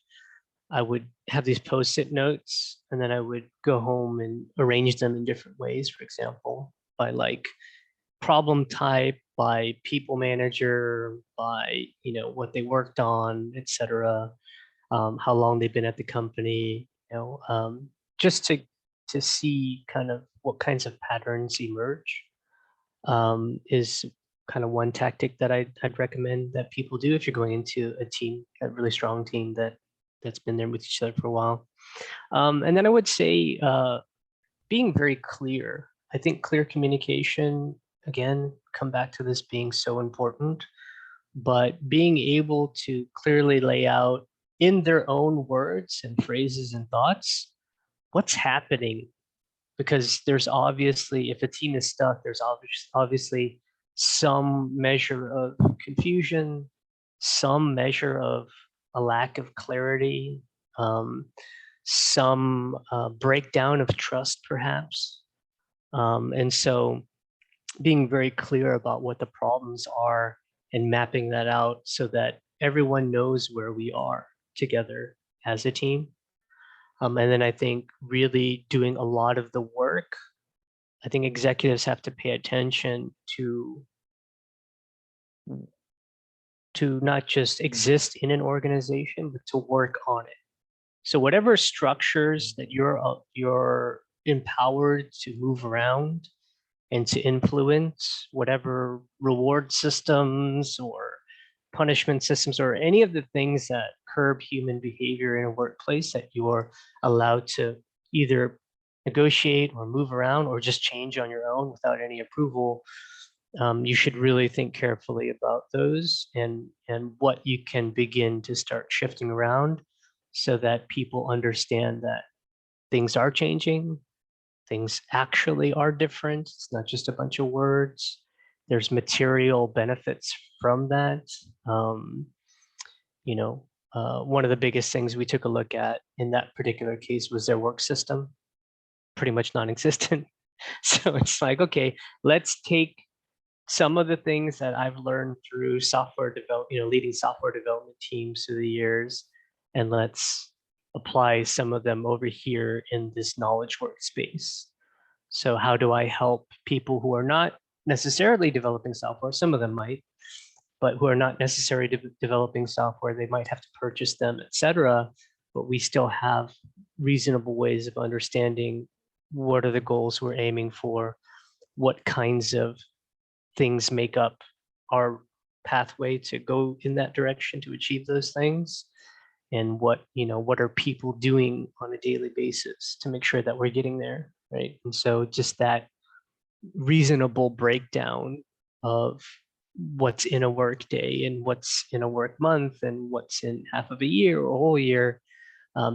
I would have these post-it notes, and then I would go home and arrange them in different ways, for example, by like problem type, by people manager, by what they worked on, etc. How long they've been at the company, just to see kind of what kinds of patterns emerge, is kind of one tactic that I'd recommend that people do if you're going into a team, a really strong team that's been there with each other for a while. And then I would say being very clear. I think clear communication, again, come back to this being so important, but being able to clearly lay out in their own words and phrases and thoughts what's happening. Because there's obviously, if a team is stuck, there's obviously some measure of confusion, some measure of a lack of clarity, some breakdown of trust, perhaps. And so being very clear about what the problems are and mapping that out so that everyone knows where we are together as a team. And then I think really doing a lot of the work. I think executives have to pay attention to not just exist in an organization, but to work on it. So whatever structures that you're empowered to move around and to influence, whatever reward systems or punishment systems or any of the things that curb human behavior in a workplace that you're allowed to either negotiate or move around or just change on your own without any approval, you should really think carefully about those and what you can begin to start shifting around so that people understand that things are changing, things actually are different. It's not just a bunch of words. There's material benefits from that. One of the biggest things we took a look at in that particular case was their work system, pretty much non-existent. So it's like, okay, let's take some of the things that I've learned through software development, leading software development teams through the years, and let's apply some of them over here in this knowledge workspace. So how do I help people who are not necessarily developing software? Some of them might, but who are not necessarily developing software, they might have to purchase them, etc. But we still have reasonable ways of understanding what are the goals we're aiming for, what kinds of things make up our pathway to go in that direction to achieve those things, and what are people doing on a daily basis to make sure that we're getting there, right? And so just that reasonable breakdown of what's in a work day and what's in a work month and what's in half of a year or a whole year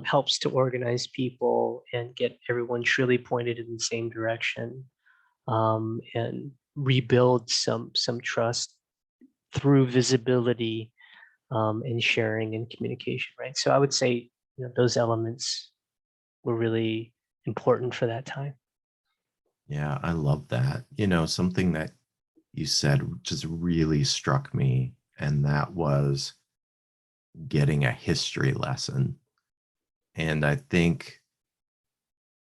helps to organize people and get everyone truly pointed in the same direction, and rebuild some trust through visibility, and sharing and communication, right? So I would say those elements were really important for that time. Yeah, I love that. Something that you said just really struck me, and that was getting a history lesson. And I think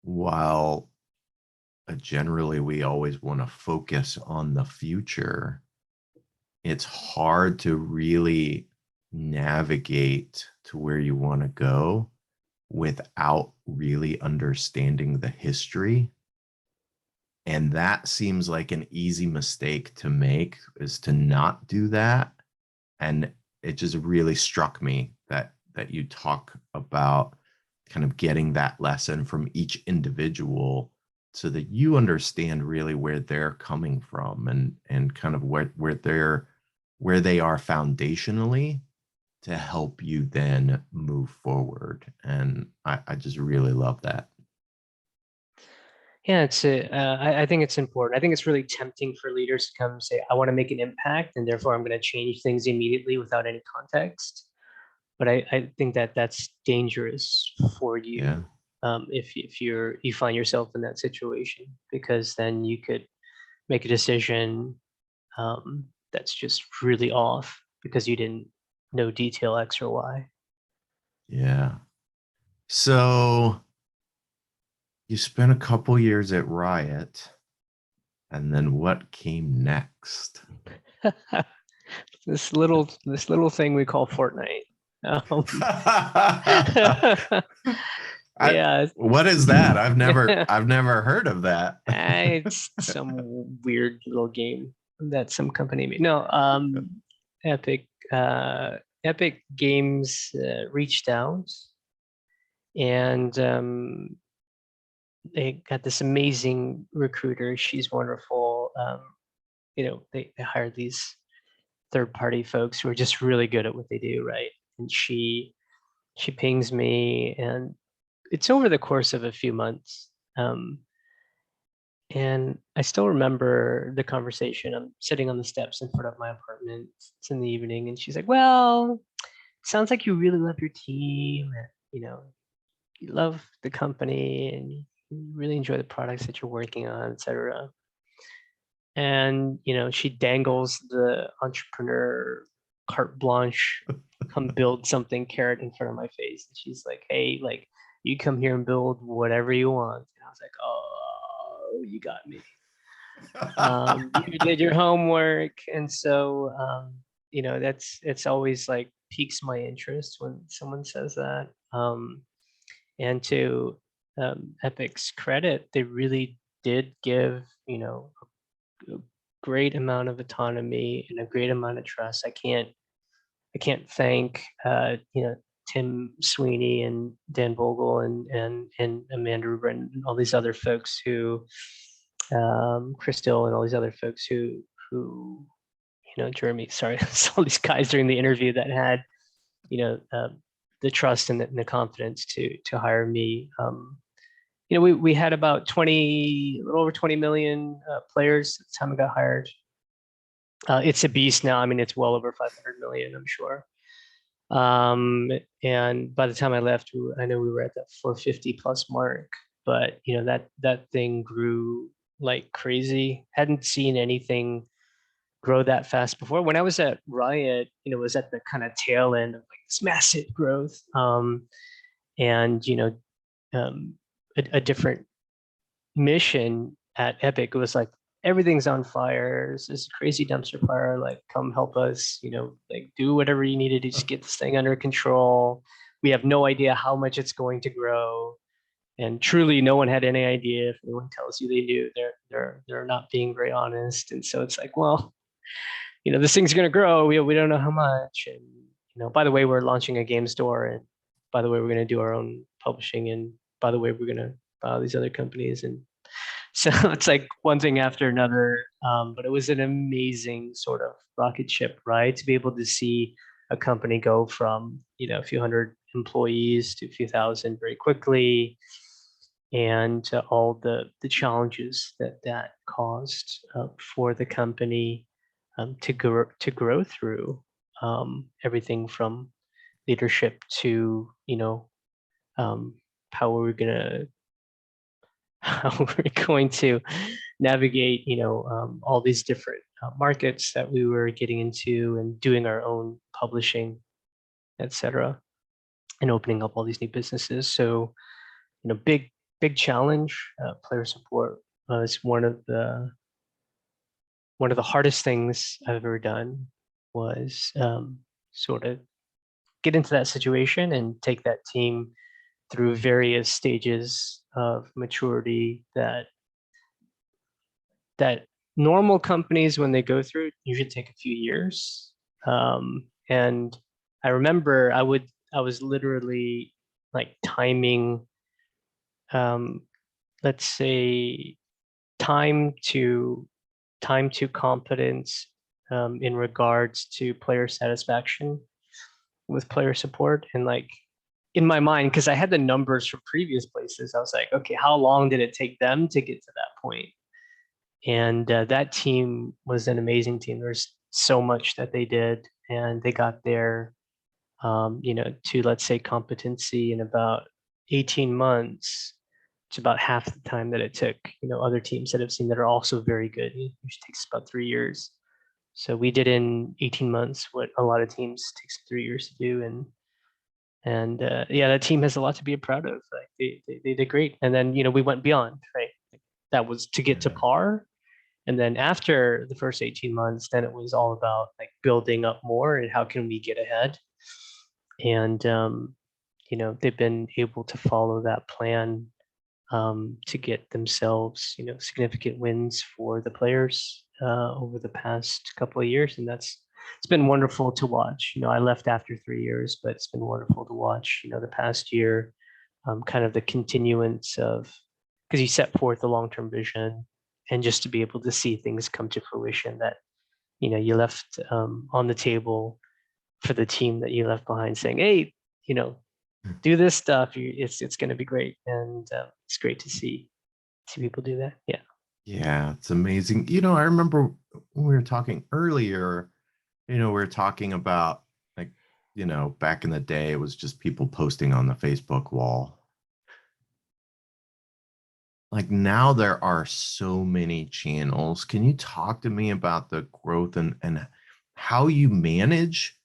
while generally we always want to focus on the future, it's hard to really navigate to where you want to go without really understanding the history. And that seems like an easy mistake to make, is to not do that. And it just really struck me that you talk about kind of getting that lesson from each individual so that you understand really where they're coming from, and kind of where they are foundationally, to help you then move forward. And I just really love that. Yeah, I think it's important. I think it's really tempting for leaders to come and say, I want to make an impact, and therefore I'm going to change things immediately without any context. But I think that that's dangerous for Yeah. you, if you find yourself in that situation, because then you could make a decision that's just really off because you didn't know detail X or Y. Yeah. So you spent a couple years at Riot, and then what came next? This little thing we call Fortnite. Um, yeah, What is that? I've never heard of that. it's some weird little game that some company made. No, Epic Epic Games reached out, and they got this amazing recruiter. She's wonderful. They hired these third-party folks who are just really good at what they do, right? And she pings me, and it's over the course of a few months. And I still remember the conversation. I'm sitting on the steps in front of my apartment. It's in the evening, and she's like, "Well, it sounds like you really love your team, and you love the company, and you really enjoy the products that you're working on, etc." And she dangles the entrepreneur carte blanche, come build something carrot in front of my face, and she's like, "Hey, like, you come here and build whatever you want." And I was like, "Oh, you got me." You did your homework. And so it's always like piques my interest when someone says that. And to Epic's credit, they really did give a great amount of autonomy and a great amount of trust. I can't thank Tim Sweeney and Dan Vogel and Amanda Rubin and all these other folks who Chris Dill and all these other folks who Jeremy, sorry, all these guys during the interview that had the trust and the confidence to hire me. We had about a little over 20 million players at the time I got hired. It's a beast now. I mean, it's well over 500 million, I'm sure. And by the time I left, I know we were at that 450 plus mark. But that thing grew like crazy. Hadn't seen anything grow that fast before. When I was at Riot, it was at the kind of tail end of like this massive growth. And a different mission at Epic. It was like, everything's on fire. It's this crazy dumpster fire. Like, come help us. Like, do whatever you need to do, just get this thing under control. We have no idea how much it's going to grow, and truly, no one had any idea. If anyone tells you they do, they're not being very honest. And so it's like, well, this thing's going to grow. We don't know how much. And by the way, we're launching a game store, and by the way, we're going to do our own publishing, and by the way, we're going to buy all these other companies. And so it's like one thing after another. But it was an amazing sort of rocket ship ride to be able to see a company go from a few hundred employees to a few thousand very quickly, and all the challenges that caused for the company to grow through, everything from leadership to um, how we're gonna how we're going to navigate all these different markets that we were getting into, and doing our own publishing, etc., and opening up all these new businesses. So big challenge. Player support is one of the one of the hardest things I've ever done was sort of get into that situation and take that team through various stages of maturity that normal companies, when they go through, usually take a few years. And I remember I was literally like timing, let's say, time to competence in regards to player satisfaction with player support. And like in my mind, because I had the numbers from previous places, I was like, okay, how long did it take them to get to that point? And that team was an amazing team. There's so much that they did, and they got there, to, let's say, competency in about 18 months. It's about half the time that it took, other teams that I've seen that are also very good. It usually takes about 3 years. So we did in 18 months what a lot of teams takes 3 years to do. And yeah, that team has a lot to be proud of. Like they did great. And then, we went beyond, right? That was to get to Yeah. par. And then after the first 18 months, then it was all about like building up more and how can we get ahead. And they've been able to follow that plan to get themselves, significant wins for the players over the past couple of years, and it's been wonderful to watch. I left after 3 years, but it's been wonderful to watch. The past year, kind of the continuance of, because you set forth the long-term vision, and just to be able to see things come to fruition that you left on the table for the team that you left behind, saying, "Hey, do this stuff. It's going to be great," and it's great to see people do that. Yeah. Yeah, it's amazing. I remember when we were talking earlier, we were talking about like, back in the day, it was just people posting on the Facebook wall. Like now there are so many channels. Can you talk to me about the growth and how you manage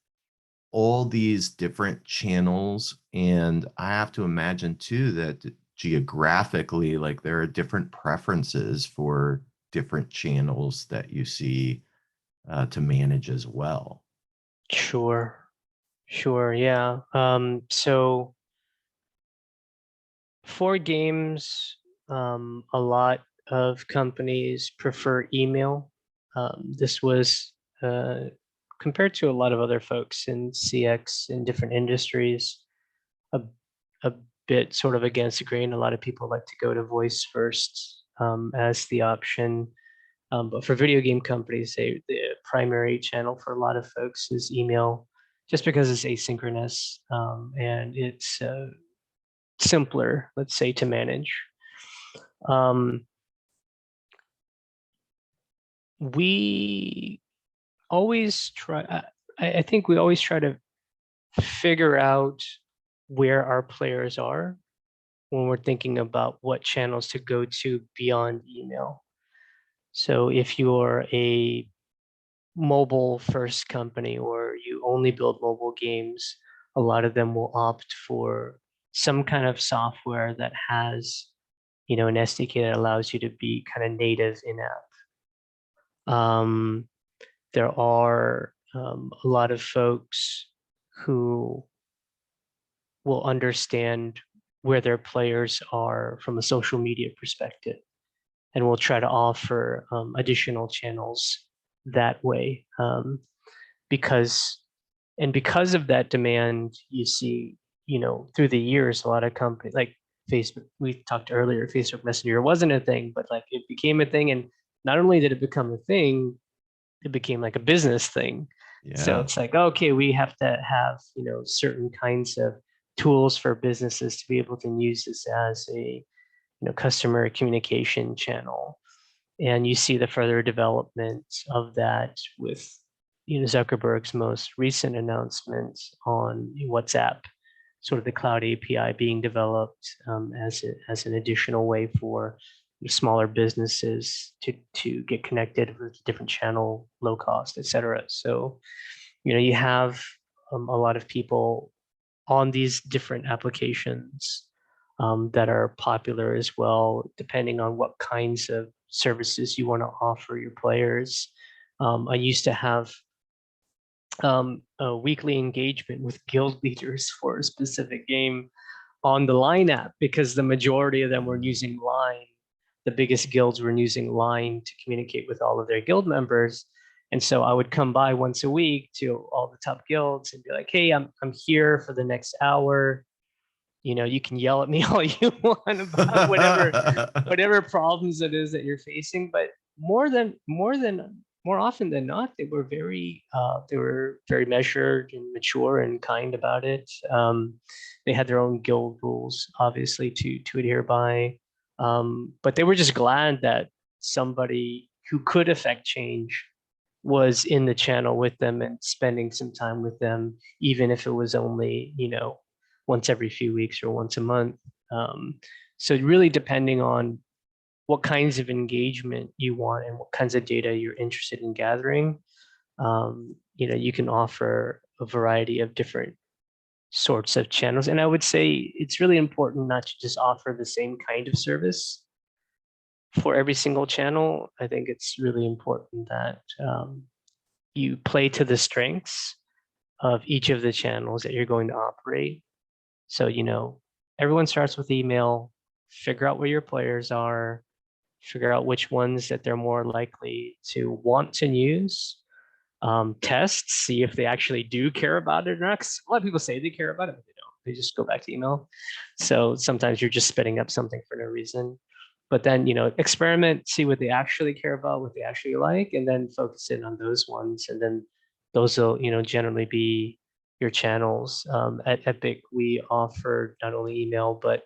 all these different channels? And I have to imagine too that geographically, like there are different preferences for different channels that you see to manage as well. Sure, yeah. So for games, a lot of companies prefer email. This was compared to a lot of other folks in CX in different industries, a, a bit sort of against the grain. A lot of people like to go to voice first as the option. But for video game companies, the primary channel for a lot of folks is email, just because it's asynchronous and it's simpler, let's say, to manage. We always try, I think we always try to figure out where our players are when we're thinking about what channels to go to beyond email. So if you're a mobile first company or you only build mobile games, a lot of them will opt for some kind of software that has, an SDK that allows you to be kind of native in-app. There are a lot of folks who will understand where their players are from a social media perspective, and will try to offer additional channels that way. Because of that demand, you see, through the years, a lot of companies like Facebook, we talked earlier, Facebook Messenger wasn't a thing, but like it became a thing. And not only did it become a thing, it became like a business thing. So Yeah. it's like, okay, we have to have, certain kinds of tools for businesses to be able to use this as a, customer communication channel. And you see the further development of that with, Zuckerberg's most recent announcement on WhatsApp, sort of the cloud API being developed as an additional way for smaller businesses to get connected with different channel, low cost, et cetera. So, you have a lot of people on these different applications that are popular as well, depending on what kinds of services you want to offer your players. I used to have a weekly engagement with guild leaders for a specific game on the Line app, because the majority of them were using Line. The biggest guilds were using Line to communicate with all of their guild members. And so I would come by once a week to all the top guilds and be like, hey, I'm here for the next hour. You can yell at me all you want about whatever problems it is that you're facing. But more often than not, they were very measured and mature and kind about it. They had their own guild rules, obviously, to adhere by. But they were just glad that somebody who could affect change was in the channel with them and spending some time with them, even if it was only, once every few weeks or once a month. So really depending on what kinds of engagement you want and what kinds of data you're interested in gathering, you can offer a variety of different sorts of channels. And I would say it's really important not to just offer the same kind of service for every single channel. I think it's really important that you play to the strengths of each of the channels that you're going to operate. So, everyone starts with email, figure out where your players are, figure out which ones that they're more likely to want to use, test, see if they actually do care about it or not. 'Cause a lot of people say they care about it, but they don't. They just go back to email. So sometimes you're just spitting up something for no reason. But then, experiment, see what they actually care about, what they actually like, and then focus in on those ones. And then those will, generally be your channels. At Epic, we offer not only email, but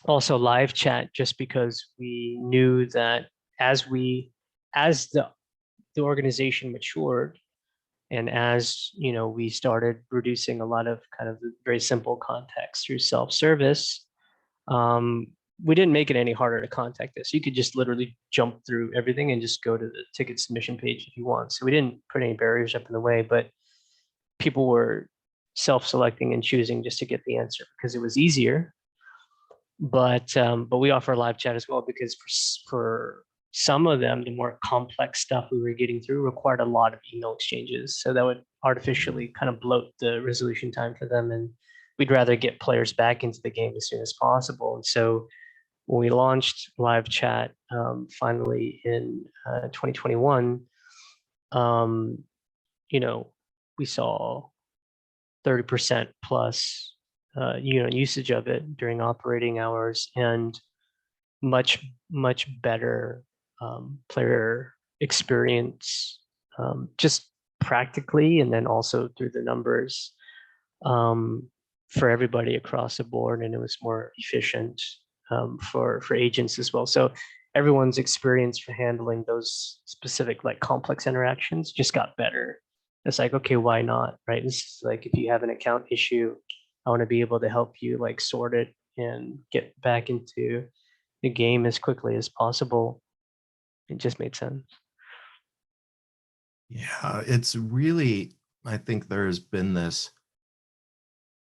also live chat, just because we knew that as the organization matured, and as we started reducing a lot of kind of very simple context through self-service, we didn't make it any harder to contact us. You could just literally jump through everything and just go to the ticket submission page if you want. So we didn't put any barriers up in the way, but people were self-selecting and choosing just to get the answer because it was easier. But we offer live chat as well, because for some of them, the more complex stuff we were getting through required a lot of email exchanges. So that would artificially kind of bloat the resolution time for them. And we'd rather get players back into the game as soon as possible. And so when we launched live chat finally in 2021, we saw 30% plus usage of it during operating hours, and much better player experience, just practically, and then also through the numbers, for everybody across the board. And it was more efficient for agents as well. So everyone's experience for handling those specific complex interactions just got better. It's like, okay, why not, right? This is like, if you have an account issue, I want to be able to help you sort it and get back into the game as quickly as possible. It just made sense. Yeah, it's really, I think there's been this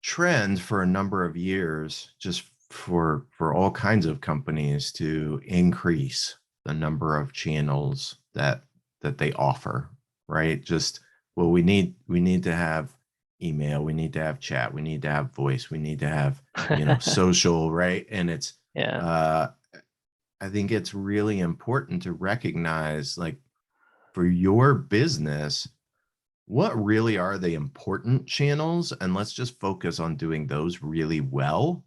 trend for a number of years, just for all kinds of companies, to increase the number of channels that they offer, right? Just, well, we need to have email, we need to have chat, we need to have voice, we need to have social, right? And it's I think it's really important to recognize, for your business, what really are the important channels, and let's just focus on doing those really well,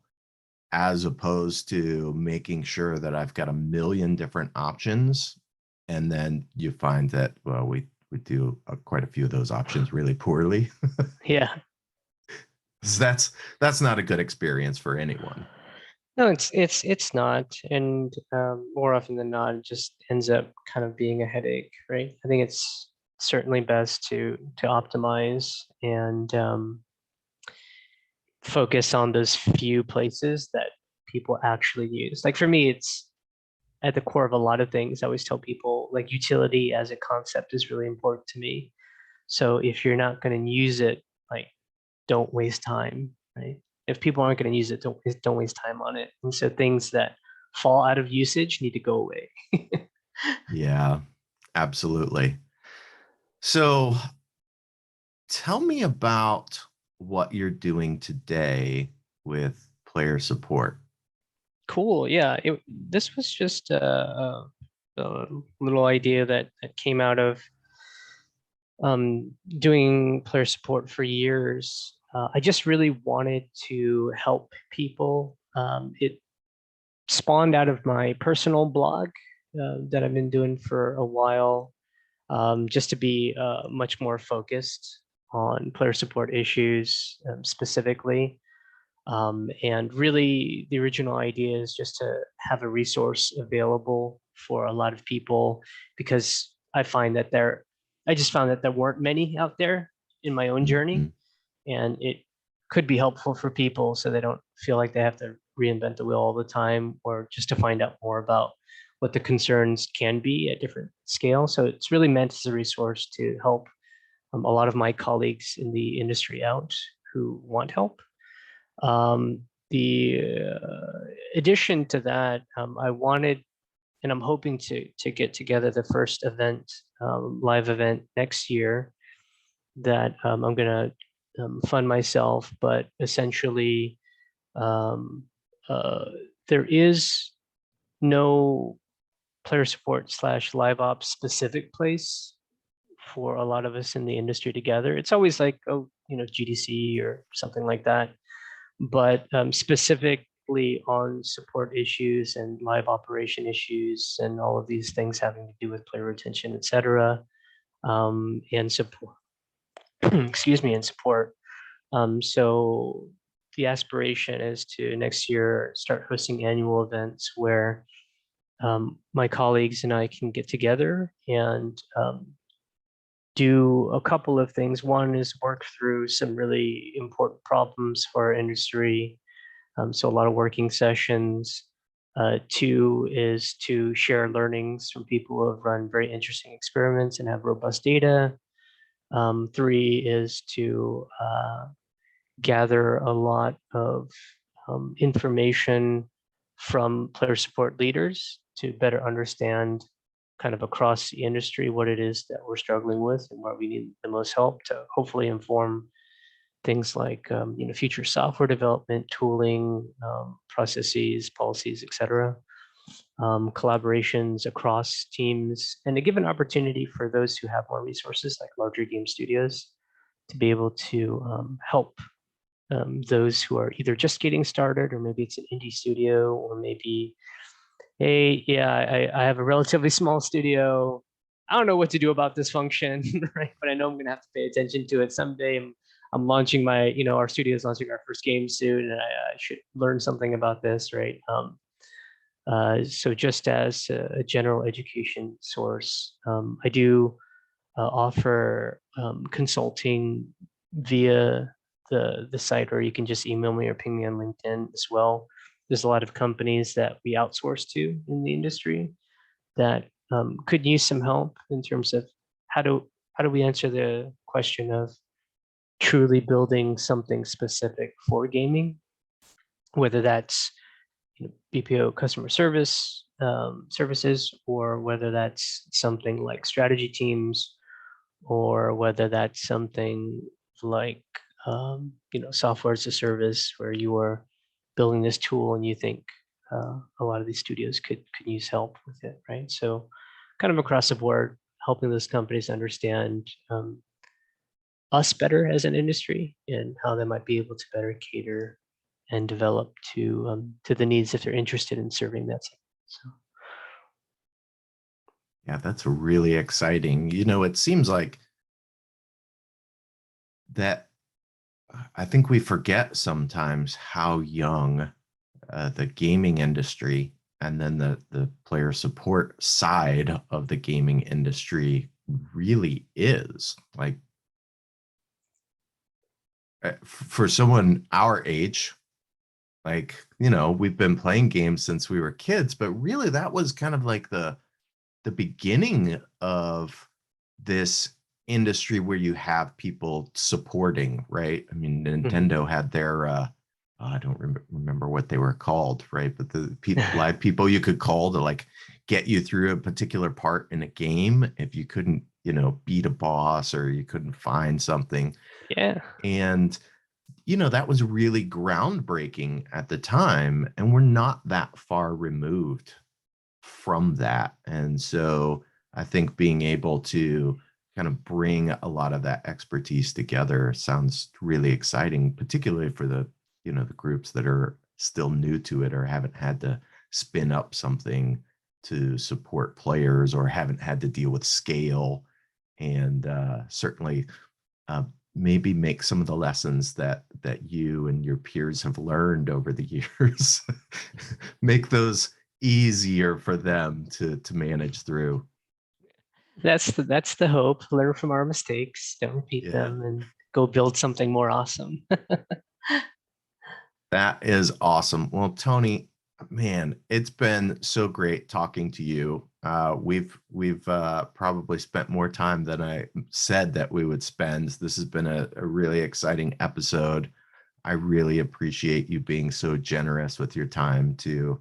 as opposed to making sure that I've got a million different options, and then you find that, well, we do quite a few of those options really poorly. Yeah. That's not a good experience for anyone. No, it's not, and more often than not, it just ends up kind of being a headache, right? I think it's certainly best to optimize and focus on those few places that people actually use. Like for me, it's at the core of a lot of things. I always tell people, utility as a concept is really important to me. So if you're not going to use it, don't waste time, right? If people aren't going to use it, don't waste time on it. And so things that fall out of usage need to go away. Yeah, absolutely. So tell me about what you're doing today with player support. Cool. Yeah. This was just a little idea that came out of doing player support for years. I just really wanted to help people. It spawned out of my personal blog that I've been doing for a while, just to be much more focused on player support issues specifically. And really, the original idea is just to have a resource available for a lot of people, because I just found that there weren't many out there in my own journey, Mhm. and it could be helpful for people so they don't feel like they have to reinvent the wheel all the time, or just to find out more about what the concerns can be at different scales. So it's really meant as a resource to help a lot of my colleagues in the industry out who want help. The addition to that, I wanted, and I'm hoping to get together the first event, live event next year that I'm gonna fund myself. But essentially, um, uh, there is no player support slash live ops specific place for a lot of us in the industry together. It's always like, oh, GDC or something like that, but specifically on support issues and live operation issues and all of these things having to do with player retention, et cetera, and support, excuse me, and support. So the aspiration is to next year start hosting annual events where my colleagues and I can get together and do a couple of things. One is work through some really important problems for our industry, so a lot of working sessions. Two is to share learnings from people who have run very interesting experiments and have robust data. Three is to gather a lot of information from player support leaders to better understand kind of across the industry what it is that we're struggling with and where we need the most help, to hopefully inform things like future software development, tooling, processes, policies, etc. Collaborations across teams, and to give an opportunity for those who have more resources, like larger game studios, to be able to help those who are either just getting started, or maybe it's an indie studio, or maybe, hey, yeah, I have a relatively small studio. I don't know what to do about this function, right? But I know I'm going to have to pay attention to it someday. I'm launching our studio is launching our first game soon, and I should learn something about this, right? So just as a general education source, I do offer consulting via the site, or you can just email me or ping me on LinkedIn as well. There's a lot of companies that we outsource to in the industry that could use some help in terms of how do we answer the question of truly building something specific for gaming, whether that's BPO customer services, or whether that's something like strategy teams, or whether that's something like software as a service, where you are building this tool and you think a lot of these studios could use help with it, right? So kind of across the board, helping those companies understand us better as an industry, and how they might be able to better cater and develop to the needs if they're interested in serving that. So Yeah, that's really exciting. It seems like that I think we forget sometimes how young the gaming industry, and then the player support side of the gaming industry really is. Like, for someone our age, like, we've been playing games since we were kids, but really that was kind of like the beginning of this industry where you have people supporting, right? I mean, mhm. Nintendo had their I don't remember what they were called, right? But the live people you could call to like get you through a particular part in a game if you couldn't, beat a boss or you couldn't find something. Yeah. And that was really groundbreaking at the time, and we're not that far removed from that. And so I think being able to kind of bring a lot of that expertise together sounds really exciting, particularly for the groups that are still new to it or haven't had to spin up something to support players or haven't had to deal with scale. And certainly maybe make some of the lessons that you and your peers have learned over the years, make those easier for them to manage through. That's the hope. Learn from our mistakes, don't repeat Yeah. them, and go build something more awesome. That is awesome. Well, Tony, man, it's been so great talking to you. We've probably spent more time than I said that we would spend. This has been a really exciting episode. I really appreciate you being so generous with your time to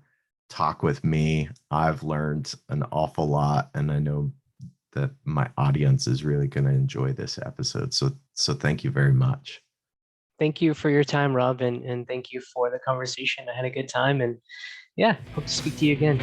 talk with me. I've learned an awful lot, and I know that my audience is really going to enjoy this episode. So thank you very much. Thank you for your time, Rob, and thank you for the conversation. I had a good time, and yeah, hope to speak to you again.